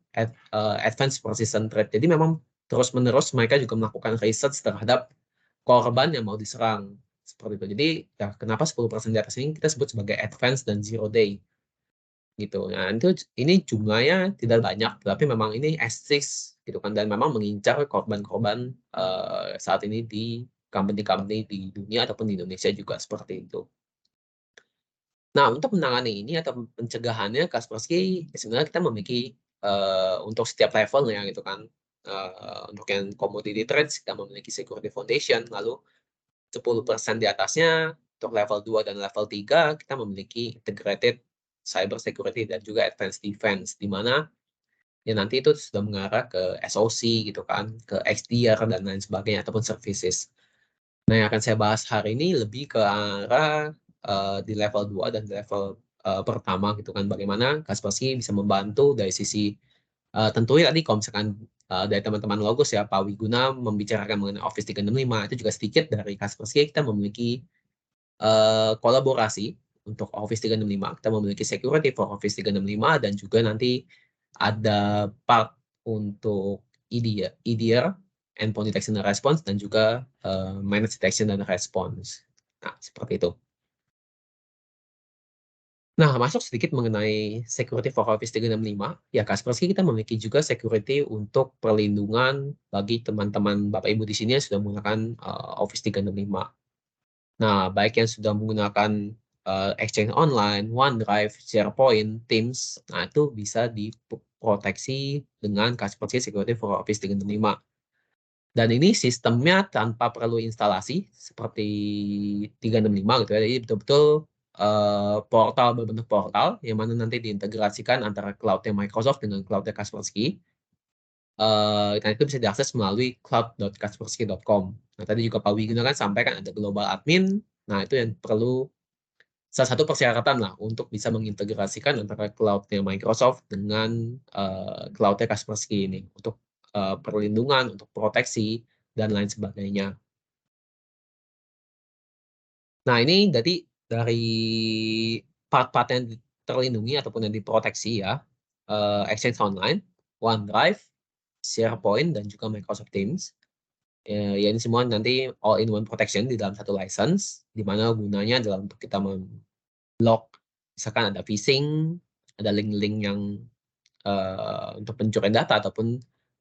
advanced persistent threat. Jadi memang terus-menerus mereka juga melakukan research terhadap korban yang mau diserang seperti itu. Jadi ya kenapa 10% di atas ini kita sebut sebagai advanced dan zero day. gitu. Nah, ini jumlahnya tidak banyak, tapi memang ini eksis gitu kan, dan memang mengincar korban-korban saat ini di company-company di dunia ataupun di Indonesia juga seperti itu. Nah, untuk menangani ini atau pencegahannya Kaspersky sebenarnya kita memiliki untuk setiap levelnya gitu kan. Untuk yang commodity trades kita memiliki security foundation, lalu 10% di atasnya untuk level 2 dan level 3 kita memiliki integrated cyber security dan juga advanced defense, di mana ya nanti itu sudah mengarah ke SOC gitu kan, ke XDR dan lain sebagainya ataupun services. Nah, yang akan saya bahas hari ini lebih ke arah di level 2 dan di level pertama gitu kan, bagaimana Kaspersky bisa membantu dari sisi tentunya tadi kalau misalkan dari teman-teman Logos ya, Pak Wiguna membicarakan mengenai Office 365, itu juga sedikit dari Kaspersky kita memiliki kolaborasi untuk Office 365, kita memiliki security for Office 365 dan juga nanti ada part untuk EDR, Endpoint Detection and Response, dan juga Managed Detection and Response. Nah, seperti itu. Nah, masuk sedikit mengenai security for Office 365, ya Kaspersky kita memiliki juga security untuk perlindungan bagi teman-teman Bapak Ibu di sini yang sudah menggunakan Office 365. Nah, baik yang sudah menggunakan Exchange Online, OneDrive, SharePoint, Teams, nah itu bisa diproteksi dengan Kaspersky Security for Office 365. Dan ini sistemnya tanpa perlu instalasi seperti 365 gitu ya. Jadi betul-betul portal berbentuk portal yang mana nanti diintegrasikan antara cloud-nya Microsoft dengan cloud-nya Kaspersky. Dan itu bisa diakses melalui cloud.kaspersky.com. Nah, tadi juga Pak Wiguna kan sampaikan ada global admin. Nah, itu yang perlu salah satu persyaratan lah untuk bisa mengintegrasikan antara cloud-nya Microsoft dengan cloud-nya Kaspersky ini untuk perlindungan, untuk proteksi, dan lain sebagainya. Nah, ini jadi dari part-part yang terlindungi ataupun yang diproteksi ya, Exchange Online, OneDrive, SharePoint, dan juga Microsoft Teams. Ya, ini semua nanti all-in-one protection di dalam satu license, di mana gunanya adalah untuk kita memblok, misalkan ada phishing, ada link-link yang untuk pencurian data, ataupun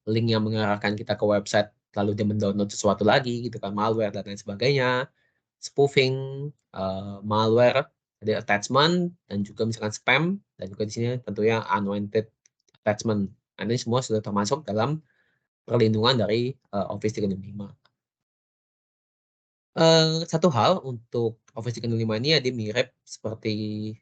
link yang mengarahkan kita ke website, lalu dia mendownload sesuatu lagi, gitu kan, malware, dan lain sebagainya. Spoofing, malware, ada attachment, dan juga misalkan spam, dan juga di sini tentunya unwanted attachment. Nah, ini semua sudah termasuk dalam perlindungan dari Office 365. Satu hal untuk Office 365 ini ya dia mirip seperti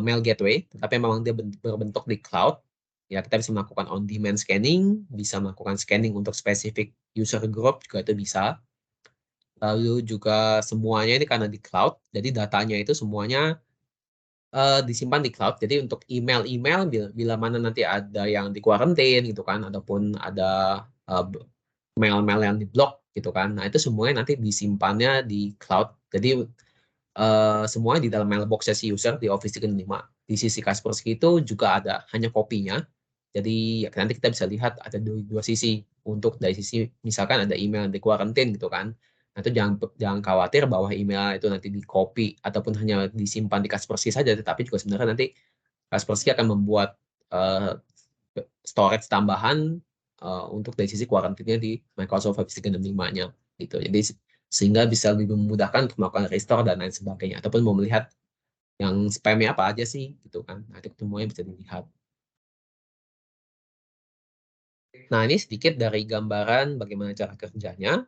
mail gateway, tetapi memang dia berbentuk di cloud. Ya, kita bisa melakukan on-demand scanning, bisa melakukan scanning untuk spesifik user group juga itu bisa. Lalu juga semuanya ini karena di cloud, jadi datanya itu semuanya disimpan di cloud. Jadi untuk email-email bila mana nanti ada yang di-quarantine gitu kan, ataupun ada mail-mail yang di-block gitu kan. Nah, itu semuanya nanti disimpannya di cloud. Jadi semuanya di dalam mailbox-nya si user di Office 365. Di sisi Kaspersky itu juga ada hanya kopinya. Jadi ya nanti kita bisa lihat ada dua sisi. Untuk dari sisi misalkan ada email yang di-quarantine gitu kan. Nah, itu jangan khawatir bahwa email itu nanti di-copy ataupun hanya disimpan di Kaspersky saja, tetapi juga sebenarnya nanti Kaspersky akan membuat storage tambahan untuk dari sisi quarantine-nya di Microsoft Office 365-nya gitu. Jadi sehingga bisa lebih memudahkan untuk melakukan restore dan lain sebagainya, ataupun mau melihat yang spam-nya apa aja sih gitu kan. Nah, itu semuanya bisa dilihat. Nah, ini sedikit dari gambaran bagaimana cara kerjanya.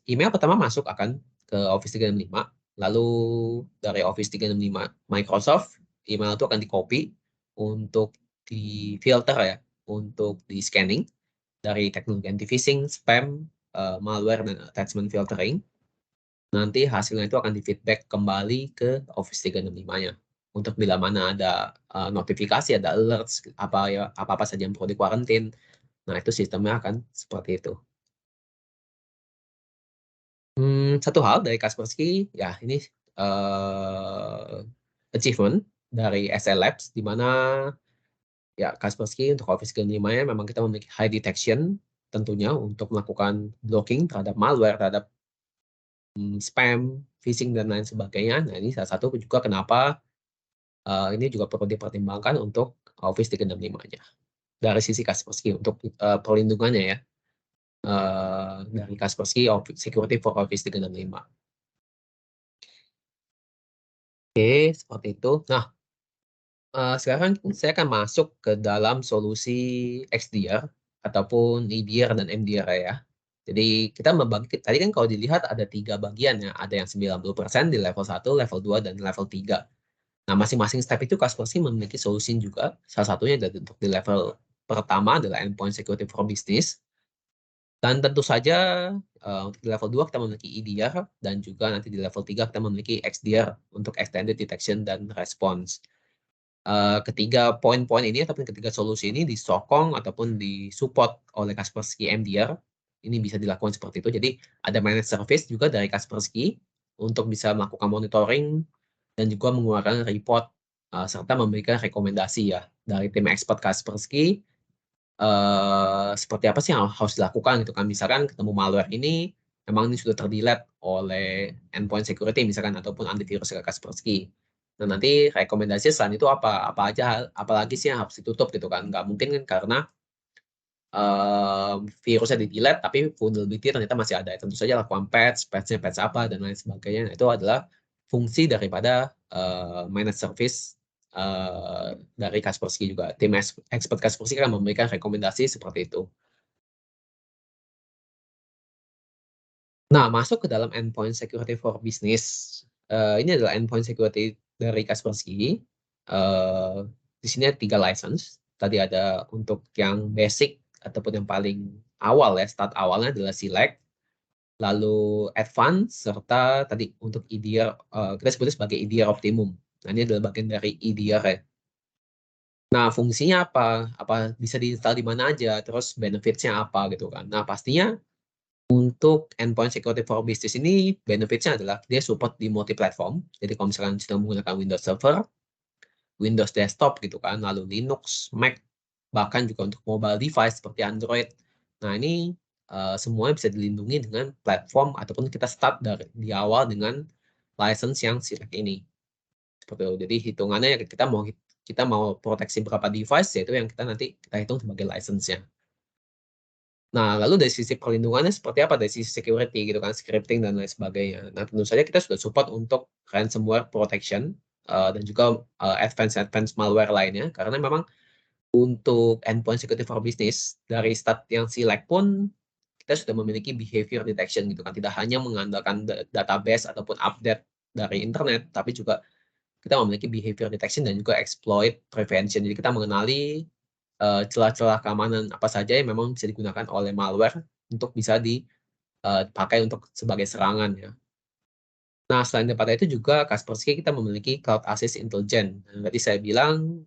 Email pertama masuk akan ke Office 365, lalu dari Office 365 Microsoft, email itu akan di-copy untuk di-filter ya, untuk di-scanning dari teknologi anti-phishing, spam, malware, dan attachment filtering. Nanti hasilnya itu akan di-feedback kembali ke Office 365-nya. Untuk bila mana ada notifikasi, ada alerts, apa-apa saja yang perlu di-quarantine. Nah, itu sistemnya akan seperti itu. Satu hal dari Kaspersky, ya ini achievement dari SL Labs, di mana ya Kaspersky untuk Office 365-nya memang kita memiliki high detection tentunya untuk melakukan blocking terhadap malware, terhadap spam, phishing, dan lain sebagainya. Nah, ini salah satu juga kenapa Ini juga perlu dipertimbangkan untuk Office 365-nya. Dari sisi Kaspersky untuk perlindungannya ya, dari Kaspersky Security for Office 365. Oke, seperti itu. Nah, sekarang saya akan masuk ke dalam solusi XDR ataupun EDR dan MDR ya. Jadi kita membagi, tadi kan kalau dilihat ada 3 bagian ya, ada yang 90% di level 1, level 2, dan level 3. Nah, masing-masing step itu Kaspersky memiliki solusi juga. Salah satunya untuk di level pertama adalah Endpoint Security for Business. Dan tentu saja untuk di level 2 kita memiliki EDR dan juga nanti di level 3 kita memiliki XDR untuk Extended Detection dan Response. Ketiga poin-poin ini ataupun ketiga solusi ini disokong ataupun disupport oleh Kaspersky MDR. Ini bisa dilakukan seperti itu. Jadi ada managed service juga dari Kaspersky untuk bisa melakukan monitoring dan juga mengeluarkan report serta memberikan rekomendasi ya dari tim expert Kaspersky seperti apa sih yang harus dilakukan gitu kan. Misalkan ketemu malware ini memang ini sudah terdelete oleh endpoint security misalkan ataupun antivirus dari Kaspersky. Nah, nanti rekomendasi selain itu apa aja, apalagi sih yang harus ditutup gitu kan. Nggak mungkin kan karena virusnya di-delete tapi vulnerability ternyata masih ada. Tentu saja lakukan patch-nya patch apa dan lain sebagainya. Nah, itu adalah fungsi daripada managed service dari Kaspersky juga. Tim expert Kaspersky akan memberikan rekomendasi seperti itu. Nah, masuk ke dalam endpoint security for business. Ini adalah endpoint security dari Kaspersky. Di sini ada 3 license. Tadi ada untuk yang basic ataupun yang paling awal ya, start awalnya adalah Select, lalu Advanced, serta tadi untuk EDR, kita sebutnya sebagai EDR Optimum. Nah, ini adalah bagian dari EDR ya. Nah, fungsinya apa? Apa bisa diinstal di mana aja, terus benefits-nya apa gitu kan. Nah, pastinya untuk endpoint security for business ini benefits-nya adalah dia support di multi-platform. Jadi kalau misalkan sedang menggunakan Windows Server, Windows Desktop gitu kan, lalu Linux, Mac, bahkan juga untuk mobile device seperti Android. Nah, ini semuanya bisa dilindungi dengan platform ataupun kita start dari di awal dengan license yang Select ini. Seperti itu. Jadi hitungannya ya kita mau proteksi berapa device, yaitu yang kita hitung sebagai license-nya. Nah, lalu dari sisi perlindungannya seperti apa? Dari sisi security gitu kan, scripting dan lain sebagainya. Nah, tentu saja kita sudah support untuk ransomware protection dan juga advanced malware lainnya. Karena memang untuk endpoint security for business dari start yang Select pun kita sudah memiliki behavior detection gitu kan. Tidak hanya mengandalkan database ataupun update dari internet, tapi juga kita memiliki behavior detection dan juga exploit prevention. Jadi kita mengenali celah-celah keamanan apa saja yang memang bisa digunakan oleh malware untuk bisa dipakai untuk sebagai serangan ya. Nah, selain daripada itu juga Kaspersky kita memiliki Cloud Assist Intelligence. Nah, tadi saya bilang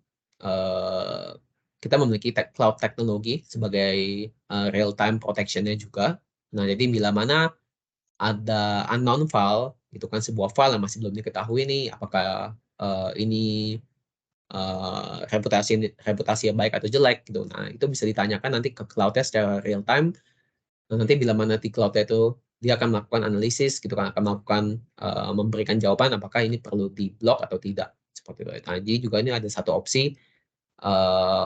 kita memiliki cloud teknologi sebagai real time protection-nya juga. Nah, jadi bila mana ada unknown file, itu kan sebuah file yang masih belum diketahui nih apakah ini reputasi baik atau jelek gitu. Nah, itu bisa ditanyakan nanti ke cloud-nya secara real time. Nah, nanti bila mana di cloud-nya itu dia akan melakukan analisis gitu kan, akan melakukan memberikan jawaban apakah ini perlu di-block atau tidak seperti itu. Nah, jadi juga ini ada satu opsi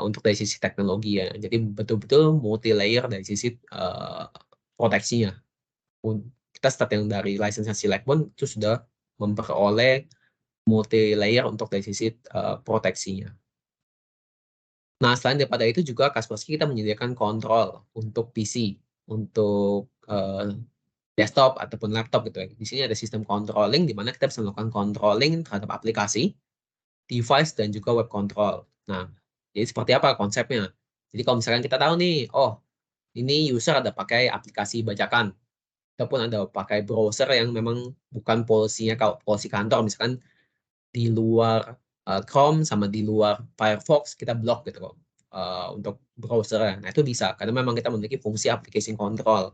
untuk dari sisi teknologi ya. Jadi betul-betul multi layer dari sisi proteksinya. Kita start yang dari license Select pun itu sudah memperoleh multi layer untuk dari sisi proteksinya. Nah, selain daripada itu juga Kaspersky kita menyediakan kontrol untuk PC, untuk desktop ataupun laptop gitu ya. Di sini ada sistem controlling di mana kita bisa melakukan controlling terhadap aplikasi, device, dan juga web control. Nah, jadi seperti apa konsepnya? Jadi kalau misalkan kita tahu nih, oh ini user ada pakai aplikasi bajakan, ataupun ada pakai browser yang memang bukan polisi kantor, misalkan di luar Chrome sama di luar Firefox kita blok gitu kok untuk browser. Nah, itu bisa karena memang kita memiliki fungsi application control.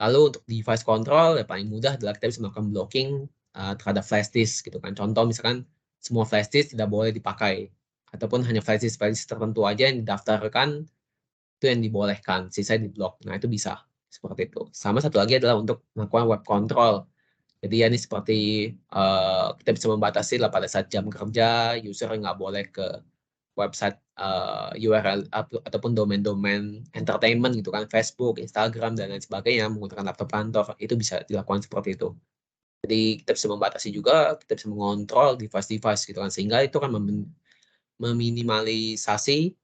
Lalu untuk device control yang paling mudah adalah kita bisa melakukan blocking terhadap flash disk gitu kan. Contoh misalkan semua flash disk tidak boleh dipakai ataupun hanya flash disk tertentu aja yang didaftarkan itu yang dibolehkan, sisanya di blok. Nah, itu bisa seperti itu. Sama satu lagi adalah untuk melakukan web control. Jadi ya ini seperti kita bisa membatasi lah pada saat jam kerja, user nggak boleh ke website URL ataupun domain-domain entertainment gitu kan, Facebook, Instagram, dan lain sebagainya menggunakan laptop kantor, itu bisa dilakukan seperti itu. Jadi kita bisa membatasi juga, kita bisa mengontrol device-device gitu kan, sehingga itu kan meminimalisasi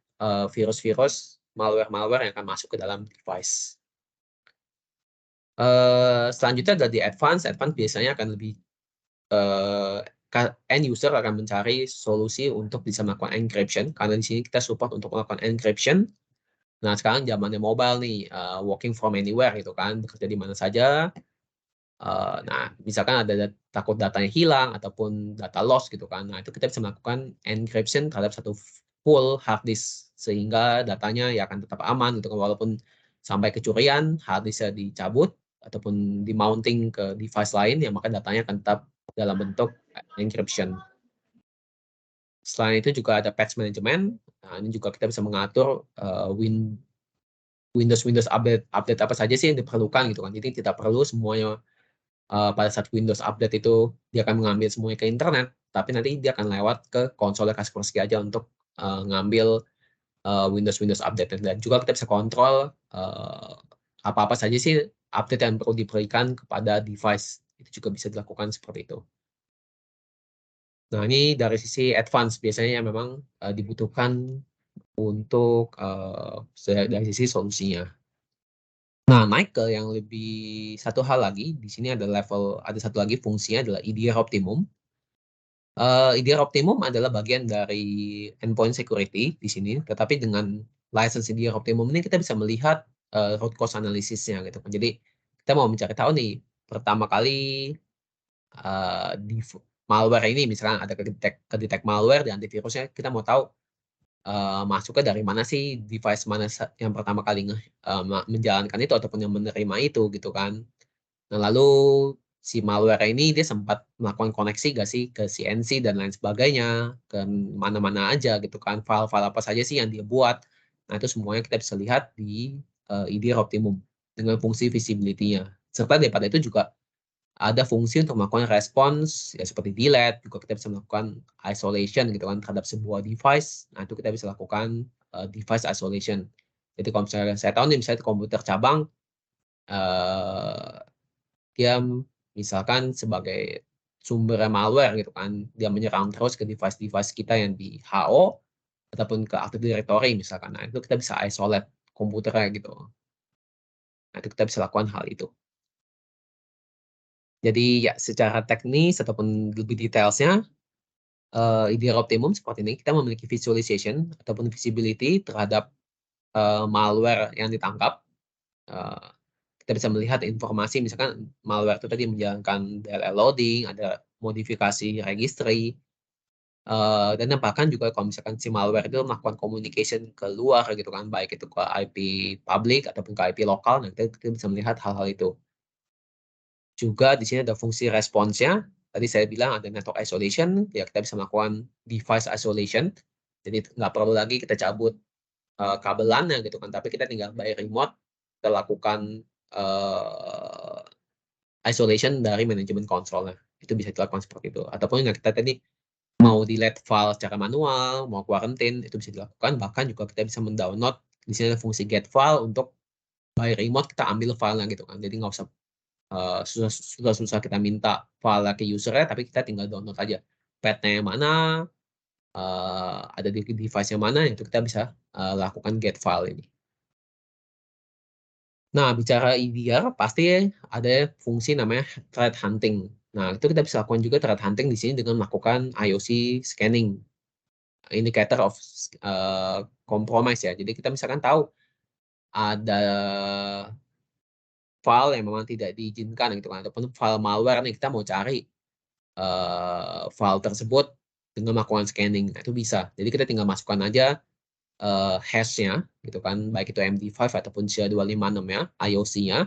virus-virus, malware-malware yang akan masuk ke dalam device. Selanjutnya adalah di advance biasanya akan lebih end user akan mencari solusi untuk bisa melakukan encryption, karena di sini kita support untuk melakukan encryption. Nah, sekarang zamannya mobile nih, working from anywhere gitu kan, bekerja di mana saja. Nah, misalkan ada takut datanya hilang ataupun data loss gitu kan. Nah, itu kita bisa melakukan encryption terhadap satu full hard disk, sehingga datanya ya akan tetap aman gitu kan, walaupun sampai kecurian, hard disknya dicabut ataupun di-mounting ke device lain, ya maka datanya akan tetap dalam bentuk encryption. Selain itu juga ada patch management. Nah, ini juga kita bisa mengatur Windows update apa saja sih yang diperlukan gitu kan. Jadi tidak perlu semuanya pada saat Windows update itu dia akan mengambil semuanya ke internet, tapi nanti dia akan lewat ke konsolnya Kaspersky aja untuk ngambil Windows update, dan juga kita bisa kontrol apa-apa saja sih update yang perlu diberikan kepada device, itu juga bisa dilakukan seperti itu. Nah, ini dari sisi advance biasanya yang memang dibutuhkan untuk dari sisi solusinya. Nah, naik ke yang lebih satu hal lagi, di sini ada satu lagi fungsinya adalah EDR Optimum. EDR Optimum adalah bagian dari endpoint security di sini, tetapi dengan license EDR Optimum ini kita bisa melihat root cause analysis-nya gitu kan. Jadi kita mau mencari tahu nih, pertama kali di malware ini misalkan ada kedetek malware di antivirusnya, kita mau tahu masuknya dari mana sih, device mana yang pertama kali menjalankan itu ataupun yang menerima itu gitu kan. Nah, lalu si malware ini dia sempat melakukan koneksi nggak sih ke CNC dan lain sebagainya, ke mana-mana aja gitu kan, file-file apa saja sih yang dia buat. Nah, itu semuanya kita bisa lihat di EDR Optimum dengan fungsi visibility-nya. Serta daripada itu juga ada fungsi untuk melakukan respons ya seperti delete, juga kita bisa melakukan isolation gitu kan terhadap sebuah device. Nah, itu kita bisa lakukan device isolation. Jadi kalau misalnya saya tahu nih, misalnya komputer cabang dia misalkan sebagai sumber malware gitu kan, dia menyerang terus ke device-device kita yang di HO ataupun ke Active Directory misalkan. Nah, itu kita bisa isolate komputernya gitu. Nah, itu kita bisa lakukan hal itu. Jadi ya secara teknis ataupun lebih detailsnya, EDR Optimum seperti ini, kita memiliki visualization ataupun visibility terhadap malware yang ditangkap. Kita bisa melihat informasi misalkan malware itu tadi menjalankan DLL loading, ada modifikasi registry, dan bahkan juga kalau misalkan si malware itu melakukan communication ke luar gitu kan, baik itu ke IP public ataupun ke IP lokal, nah kita bisa melihat hal-hal itu. Juga di sini ada fungsi responsnya. Tadi saya bilang ada network isolation, ya kita bisa melakukan device isolation. Jadi nggak perlu lagi kita cabut kabelannya gitu kan, tapi kita tinggal by remote kita lakukan isolation dari manajemen konsolnya. Itu bisa dilakukan seperti itu. Ataupun yang kita tadi mau delete file secara manual, mau quarantine, itu bisa dilakukan. Bahkan juga kita bisa mendownload, di sini ada fungsi get file untuk by remote kita ambil filenya gitu kan. Jadi nggak usah susah-susah kita minta file ke usernya, tapi kita tinggal download aja. Path-nya yang mana, ada di device yang mana, itu kita bisa lakukan get file ini. Nah, bicara EDR pasti ada fungsi namanya threat hunting. Nah, itu kita bisa lakukan juga threat hunting di sini dengan melakukan IOC scanning, indicator of compromise ya. Jadi kita misalkan tahu ada file yang memang tidak diizinkan gitu kan, ataupun file malware nih, kita mau cari file tersebut dengan melakukan scanning. Nah, itu bisa. Jadi kita tinggal masukkan aja hash-nya gitu kan, baik itu MD5 ataupun SHA-256 ya, IOC-nya.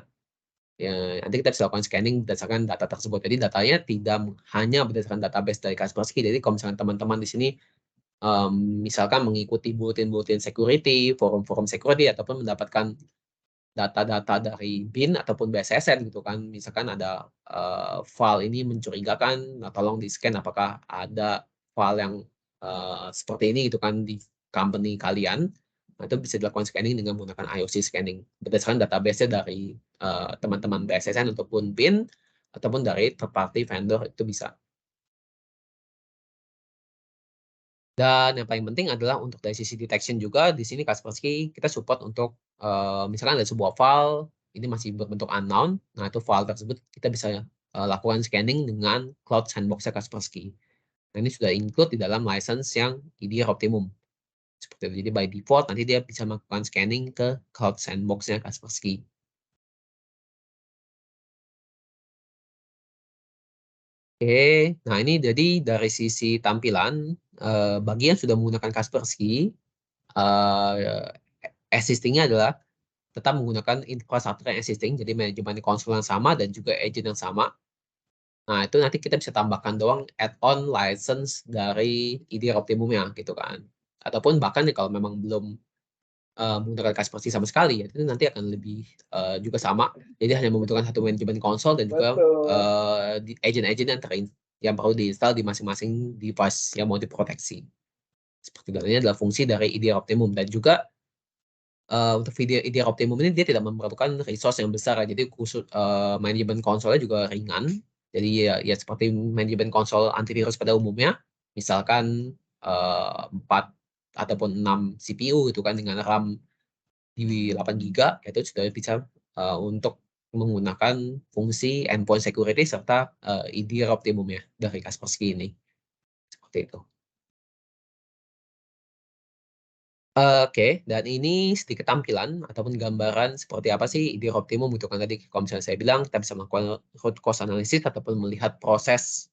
Ya, nanti kita bisa lakukan scanning berdasarkan data tersebut. Jadi datanya tidak hanya berdasarkan database dari Kaspersky. Jadi kalau misalkan teman-teman di sini misalkan mengikuti bulletin security, forum security, ataupun mendapatkan data-data dari bin ataupun BSSN gitu kan. Misalkan ada file ini mencurigakan, nah tolong di-scan apakah ada file yang seperti ini gitu kan di company kalian. Nah, itu bisa dilakukan scanning dengan menggunakan IOC scanning berdasarkan database-nya dari teman-teman BSSN ataupun bin ataupun dari third party vendor itu bisa. Dan yang paling penting adalah untuk dari sisi detection juga di sini Kaspersky kita support untuk misalkan ada sebuah file ini masih berbentuk unknown, nah itu file tersebut kita bisa lakukan scanning dengan Cloud Sandbox-nya Kaspersky. Nah ini sudah include di dalam license yang EDR Optimum. Seperti itu. Jadi by default nanti dia bisa melakukan scanning ke Cloud Sandbox-nya Kaspersky. Oke, nah ini jadi dari sisi tampilan bagi yang sudah menggunakan Kaspersky existing-nya adalah tetap menggunakan infrastruktur yang existing, jadi manajemen konsol yang sama dan juga agent yang sama. Nah, itu nanti kita bisa tambahkan doang add-on license dari EDR Optimum-nya gitu kan. Ataupun bahkan nih kalau memang belum menggunakan Kaspersky sama sekali, ya, itu nanti akan lebih juga sama. Jadi hanya membutuhkan satu manajemen konsol dan juga agent-agent yang perlu diinstal di masing-masing device yang mau diproteksi. Seperti itu, ini adalah fungsi dari EDR Optimum dan juga untuk EDR Optimum ini dia tidak memerlukan resource yang besar ya, jadi khusus manajemen konsolnya juga ringan. Jadi ya seperti manajemen konsol antivirus pada umumnya, misalkan 4 ataupun 6 CPU gitu kan dengan RAM di 8 GB, itu sudah bisa untuk menggunakan fungsi endpoint security serta EDR Optimum ya dari Kaspersky ini. Seperti itu. Oke, dan ini sedikit tampilan ataupun gambaran seperti apa sih EDR Optimum gitu kan tadi kalau misalnya saya bilang kita bisa melakukan root cause analysis ataupun melihat proses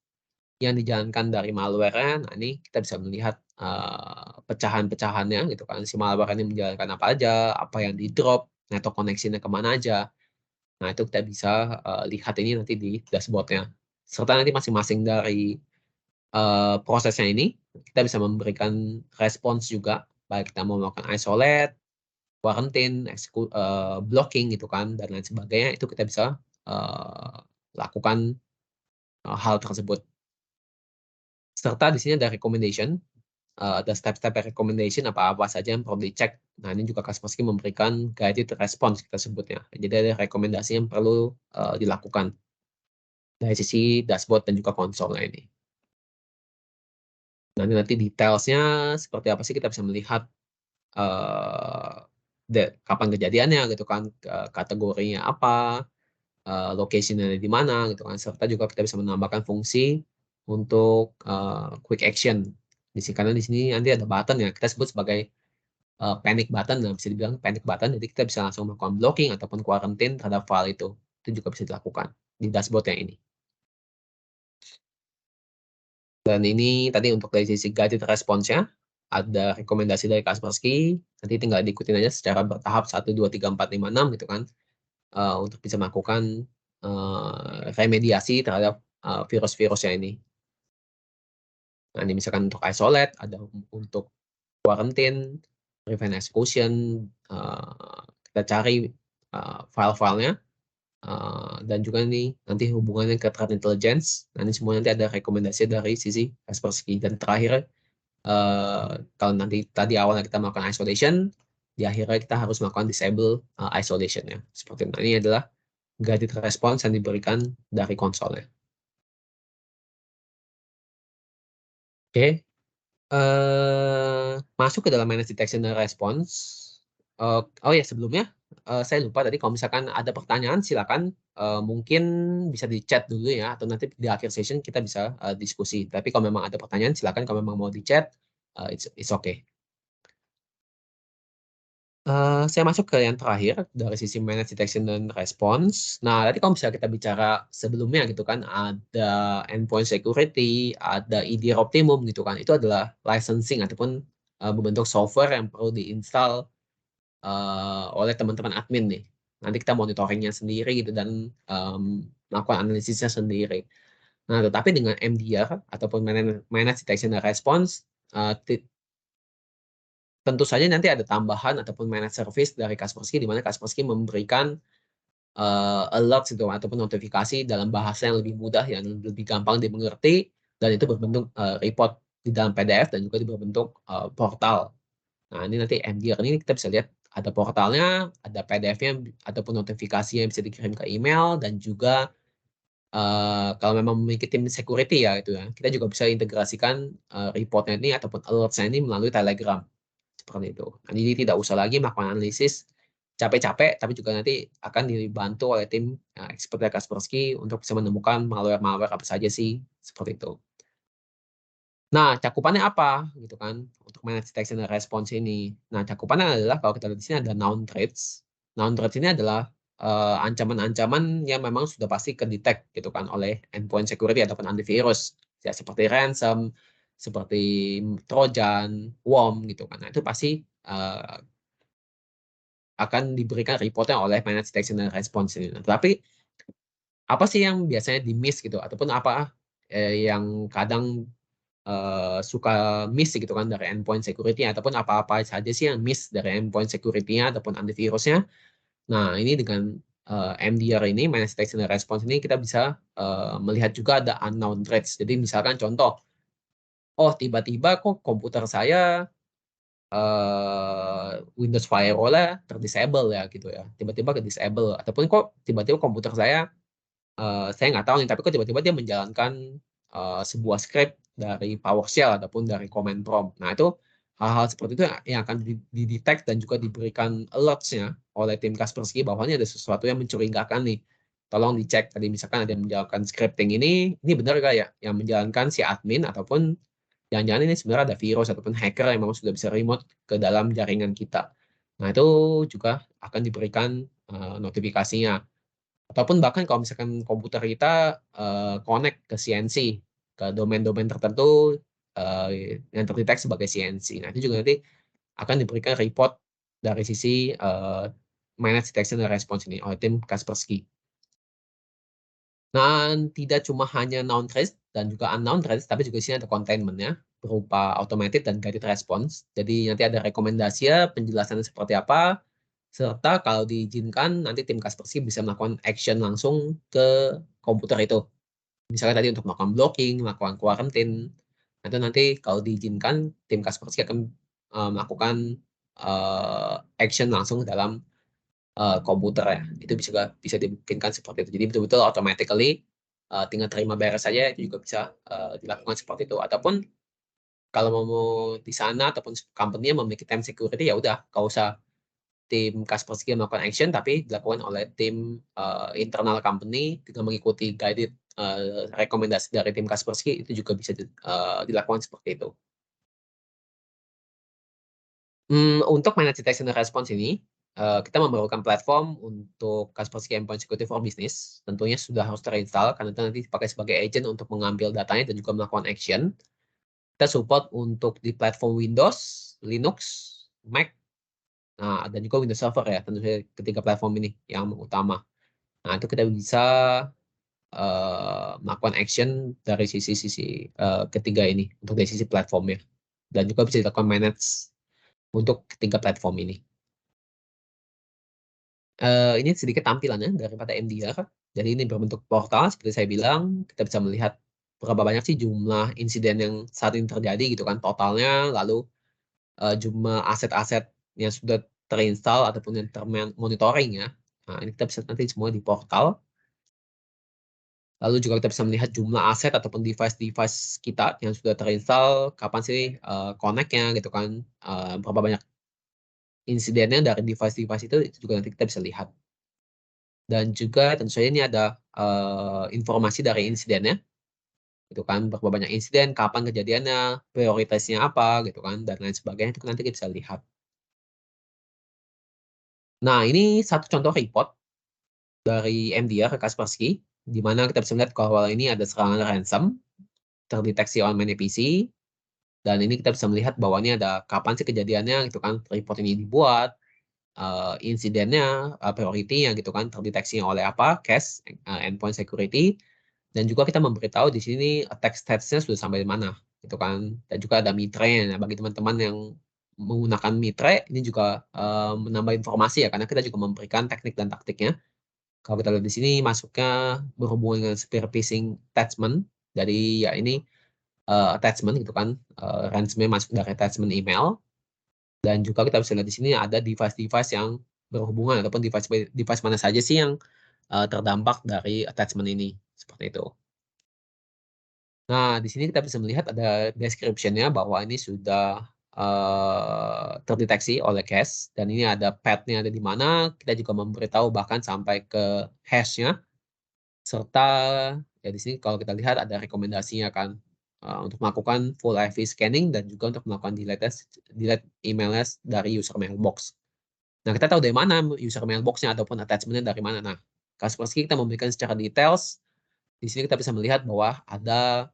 yang dijalankan dari malware-nya. Nah, ini kita bisa melihat pecahan-pecahannya gitu kan si malware ini menjalankan apa aja, apa yang di-drop, network connection-nya kemana aja. Nah, itu kita bisa lihat ini nanti di dashboard-nya. Serta nanti masing-masing dari prosesnya ini kita bisa memberikan respons juga, baik kita mau melakukan isolate, quarantine, blocking gitu kan dan lain sebagainya, itu kita bisa lakukan hal tersebut. Serta di sini ada recommendation, ada step-step recommendation apa-apa saja yang perlu dicek. Nah, ini juga Kaspersky memberikan guided response kita sebutnya. Jadi ada rekomendasi yang perlu dilakukan dari sisi dashboard dan juga konsolnya ini. Nanti detailsnya seperti apa sih kita bisa melihat kapan kejadiannya gitu kan, kategorinya apa, location-nya di mana gitu kan, serta juga kita bisa menambahkan fungsi untuk quick action. Karena di sini nanti ada button ya, kita sebut sebagai panic button, nah bisa dibilang panic button, jadi kita bisa langsung melakukan blocking ataupun quarantine terhadap file itu juga bisa dilakukan di dashboard yang ini. Dan ini tadi untuk dari sisi guided response-nya, ada rekomendasi dari Kaspersky, nanti tinggal diikutin aja secara bertahap 1, 2, 3, 4, 5, 6 gitu kan, untuk bisa melakukan remediasi terhadap virus-virusnya ini. Nah, ini misalkan untuk isolate, ada untuk quarantine, prevent execution, kita cari file-filenya, dan juga nih nanti hubungannya ke threat intelligence. Nanti semua nanti ada rekomendasi dari sisi Kaspersky. Dan terakhir, kalau nanti tadi awalnya kita melakukan isolation, di akhirnya kita harus melakukan disable isolation ya. Seperti ini adalah guided response yang diberikan dari konsolnya. Oke, masuk ke dalam manage detection dan response. Oh ya sebelumnya saya lupa tadi kalau misalkan ada pertanyaan silakan mungkin bisa di chat dulu ya atau nanti di akhir session kita bisa diskusi. Tapi kalau memang ada pertanyaan silakan kalau memang mau di chat it's okay. Saya masuk ke yang terakhir dari sisi manage detection dan response. Nah, tadi kalau misalnya kita bicara sebelumnya gitu kan, ada endpoint security, ada EDR Optimum gitu kan, itu adalah licensing ataupun berbentuk software yang perlu diinstal oleh teman-teman admin nih. Nanti kita monitoringnya sendiri gitu dan melakukan analisisnya sendiri. Nah, tetapi dengan MDR ataupun manage detection dan response, tentu saja nanti ada tambahan ataupun managed service dari Kaspersky, di mana Kaspersky memberikan alert gitu ataupun notifikasi dalam bahasa yang lebih mudah, yang lebih gampang dimengerti, dan itu berbentuk report di dalam PDF dan juga berbentuk portal. Nah, ini nanti MDR ini kita bisa lihat ada portalnya, ada PDF-nya ataupun notifikasi yang bisa dikirim ke email, dan juga kalau memang memiliki tim security ya itu ya, kita juga bisa integrasikan report-nya ini ataupun alerts-nya ini melalui Telegram. Seperti itu. Nah, jadi tidak usah lagi melakukan analisis capek-capek, tapi juga nanti akan dibantu oleh tim expert dari Kaspersky untuk bisa menemukan malware-malware apa saja sih, seperti itu. Nah, cakupannya apa gitu kan untuk manage detection and response ini. Nah, cakupannya adalah kalau kita lihat di sini ada known threats. Known threats ini adalah ancaman-ancaman yang memang sudah pasti ke-detect gitu kan oleh endpoint security ataupun antivirus. Ya, seperti ransom, seperti trojan, worm gitu kan. Nah, itu pasti akan diberikan reportnya oleh managed detection and response ini. Nah, tapi apa sih yang biasanya di-miss gitu ataupun apa yang kadang suka miss gitu kan dari endpoint security ataupun apa-apa saja sih yang miss dari endpoint security-nya ataupun antivirusnya. Nah, ini dengan MDR ini, managed detection and response ini kita bisa melihat juga ada unknown threats. Jadi misalkan contoh, oh tiba-tiba kok komputer saya Windows Firewall-nya ter-disable ya gitu ya, tiba-tiba ke-disable, ataupun kok tiba-tiba komputer saya nggak tahu nih, tapi kok tiba-tiba dia menjalankan sebuah script dari PowerShell ataupun dari command prompt. Nah, itu hal-hal seperti itu yang akan didetect dan juga diberikan alerts-nya oleh tim Kaspersky bahwa ini ada sesuatu yang mencurigakan nih. Tolong dicek tadi misalkan ada yang menjalankan scripting ini benar nggak ya yang menjalankan si admin, ataupun jangan-jangan ini sebenarnya ada virus ataupun hacker yang memang sudah bisa remote ke dalam jaringan kita. Nah, itu juga akan diberikan notifikasinya. Ataupun bahkan kalau misalkan komputer kita connect ke CNC, ke domain-domain tertentu yang terdeteksi sebagai CNC. Nah, itu juga nanti akan diberikan report dari sisi managed detection and response ini oleh tim Kaspersky. Dan tidak cuma hanya known threats dan juga unknown threats, tapi juga di sini ada containment-nya berupa automated dan guided response. Jadi nanti ada rekomendasi penjelasannya seperti apa, serta kalau diizinkan nanti tim Kaspersky bisa melakukan action langsung ke komputer itu. Misalnya tadi untuk melakukan blocking, melakukan quarantine. Itu nanti kalau diizinkan tim Kaspersky akan melakukan action langsung ke dalam komputer ya. Itu bisa dimungkinkan seperti itu. Jadi betul-betul automatically tinggal terima beres saja, itu juga bisa dilakukan seperti itu. Ataupun kalau mau di sana ataupun company yang memiliki time security, ya udah nggak usah tim Kaspersky melakukan action, tapi dilakukan oleh tim internal company dengan mengikuti guided rekomendasi dari tim Kaspersky, itu juga bisa dilakukan seperti itu. Untuk manage detection and response ini, kita memerlukan platform untuk Kaspersky Endpoint Security for Business. Tentunya sudah harus terinstall karena itu nanti dipakai sebagai agent untuk mengambil datanya dan juga melakukan action. Kita support untuk di platform Windows, Linux, Mac, dan juga Windows Server ya, tentu saja ketiga platform ini yang utama. Nah, itu kita bisa melakukan action dari sisi ketiga ini untuk dari sisi platformnya, dan juga bisa dilakukan manage untuk ketiga platform ini. Ini sedikit tampilannya daripada MDR. Jadi ini berbentuk portal seperti saya bilang, kita bisa melihat berapa banyak sih jumlah insiden yang saat ini terjadi gitu kan totalnya, lalu jumlah aset-aset yang sudah terinstall ataupun yang termonitoring ya. Nah, ini kita bisa nanti semua di portal. Lalu juga kita bisa melihat jumlah aset ataupun device-device kita yang sudah terinstall, kapan sih connect-nya gitu kan, berapa banyak insidennya dari device-device itu juga nanti kita bisa lihat. Dan juga tentu saja ini ada informasi dari insidennya, gitu kan, berapa banyak insiden, kapan kejadiannya, prioritasnya apa, gitu kan, dan lain sebagainya, itu nanti kita bisa lihat. Nah, ini satu contoh report dari MDR ke Kaspersky, di mana kita bisa melihat bahwa ini ada serangan ransom, terdeteksi on many PC, dan ini kita bisa melihat bahwa ini ada kapan sih kejadiannya, gitu kan, report ini dibuat, insidennya, priority-nya gitu kan, terdeteksinya oleh apa, cache, endpoint security, dan juga kita memberitahu di sini attack stats-nya sudah sampai di mana, gitu kan, dan juga ada mitranya. Nah, bagi teman-teman yang menggunakan Mitre ini juga menambah informasi ya, karena kita juga memberikan teknik dan taktiknya. Kalau kita lihat di sini masuknya berhubungan dengan spear phishing attachment. Jadi ya ini attachment gitu kan, ransomware masuk dari attachment email. Dan juga kita bisa lihat di sini ada device-device yang berhubungan ataupun device mana saja sih yang terdampak dari attachment ini, seperti itu. Nah, di sini kita bisa melihat ada description-nya bahwa ini sudah terdeteksi oleh cache dan ini ada path-nya ada di mana, kita juga memberitahu bahkan sampai ke hash-nya, serta ya di sini kalau kita lihat ada rekomendasinya kan, untuk melakukan full IV scanning dan juga untuk melakukan delete email-nya dari user mailbox. Nah, kita tahu dari mana user mailbox-nya ataupun attachment-nya dari mana. Nah, Kaspersky kita memberikan secara details. Di sini kita bisa melihat bahwa ada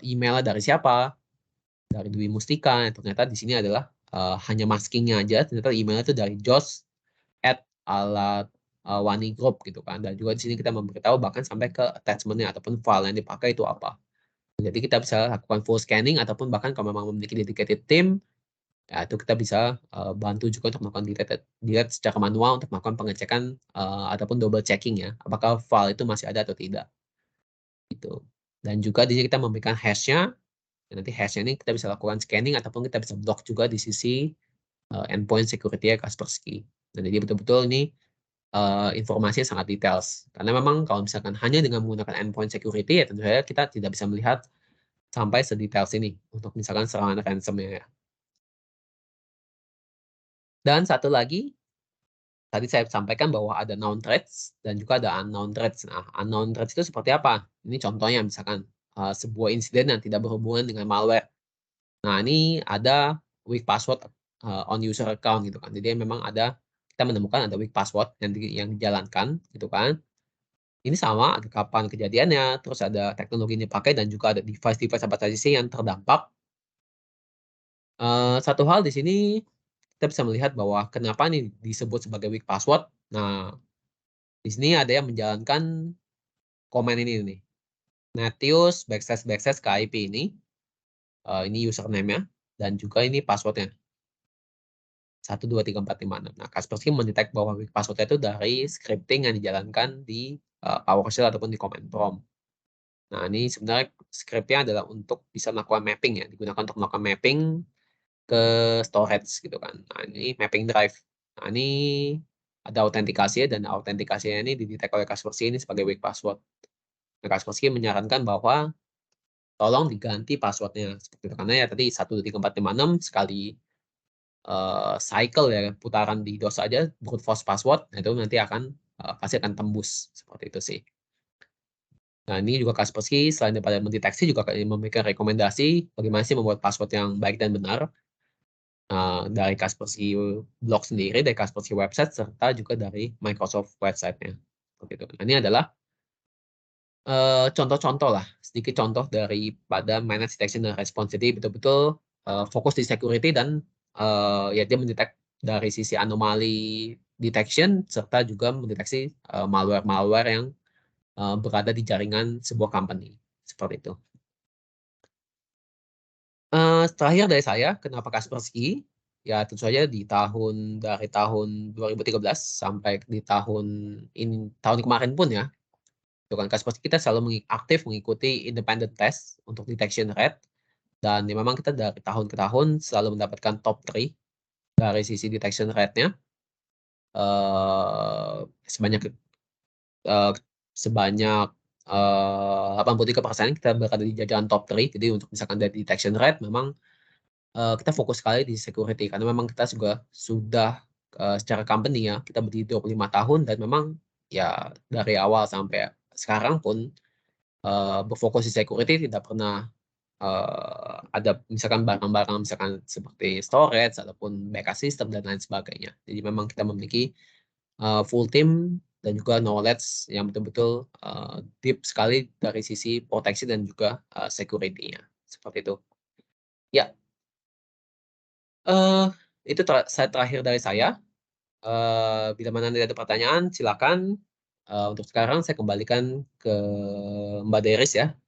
email-nya dari siapa, dari Dwi Mustika, yang ternyata di sini adalah hanya masking-nya aja, ternyata email-nya itu dari jos@alat-wani group gitu kan. Dan juga di sini kita memberitahu bahkan sampai ke attachment-nya ataupun file yang dipakai itu apa. Jadi kita bisa lakukan full scanning ataupun bahkan kalau memang memiliki dedicated team, ya itu kita bisa bantu juga untuk melakukan delete secara manual untuk melakukan pengecekan ataupun double checking ya, apakah file itu masih ada atau tidak. Gitu. Dan juga di sini kita memberikan hash-nya. Nanti hash-nya ini kita bisa lakukan scanning ataupun kita bisa block juga di sisi endpoint security Kaspersky. Dan jadi betul-betul ini informasinya sangat details. Karena memang kalau misalkan hanya dengan menggunakan endpoint security ya tentu saja kita tidak bisa melihat sampai sedetails ini untuk misalkan serangan ransomware. Dan satu lagi, tadi saya sampaikan bahwa ada known threats dan juga ada unknown threats. Nah, unknown threats itu seperti apa? Ini contohnya misalkan sebuah insiden yang tidak berhubungan dengan malware. Nah, ini ada weak password on user account gitu kan. Jadi memang ada kita menemukan ada weak password yang dijalankan gitu kan. Ini sama ada kapan kejadiannya, terus ada teknologi yang dipakai dan juga ada device-device apa saja sih yang terdampak. Satu hal di sini kita bisa melihat bahwa kenapa nih disebut sebagai weak password. Nah, di sini ada yang menjalankan komen ini nih. Netius //kip ini username-nya dan juga ini password-nya. 1, 2, 3, 4, 5, 6. Nah, Kaspersky mendetek bahwa weak password-nya itu dari scripting yang dijalankan di PowerShell ataupun di command prompt. Nah, ini sebenarnya script-nya adalah untuk bisa melakukan mapping ya, digunakan untuk melakukan mapping ke storage gitu kan. Nah, ini mapping drive. Nah, ini ada autentikasi dan autentikasinya ini didetek oleh Kaspersky ini sebagai weak password. Nah, Kaspersky menyarankan bahwa tolong diganti password-nya seperti itu. Karena ya tadi 1, 2, 3, 4, 5, 6 sekali cycle ya, putaran di DOS aja brute force password, nah itu nanti akan pasti akan tembus, seperti itu sih. Nah, ini juga Kaspersky selain daripada mendeteksi juga memberikan rekomendasi bagaimana sih membuat password yang baik dan benar. Dari Kaspersky blog sendiri, dari Kaspersky website, serta juga dari Microsoft website-nya. Seperti itu. Nah, ini adalah contoh-contoh lah, sedikit contoh daripada manage detection dan response. Jadi betul-betul fokus di security dan ya dia mendetek dari sisi anomali detection serta juga mendeteksi malware-malware yang berada di jaringan sebuah company. Seperti itu. Terakhir dari saya, kenapa Kaspersky? Ya tentu saja dari tahun 2013 sampai di tahun kemarin pun ya, itu kan Kaspersky kita selalu aktif mengikuti independent test untuk detection rate dan ya memang kita dari tahun ke tahun selalu mendapatkan top 3 dari sisi detection rate-nya. Sebanyak 83% kita berada di jajaran top 3. Jadi untuk misalkan dari detection rate memang kita fokus sekali di security karena memang kita juga sudah secara company ya, kita berdiri 25 tahun dan memang ya dari awal sampai sekarang pun berfokus di security, tidak pernah ada misalkan barang-barang misalkan seperti storage ataupun backup system dan lain sebagainya. Jadi memang kita memiliki full team dan juga knowledge yang betul-betul deep sekali dari sisi proteksi dan juga security-nya. Seperti itu. Ya. Itu terakhir dari saya. Bila mana nanti ada pertanyaan silakan. Untuk sekarang saya kembalikan ke Mbak Deris ya,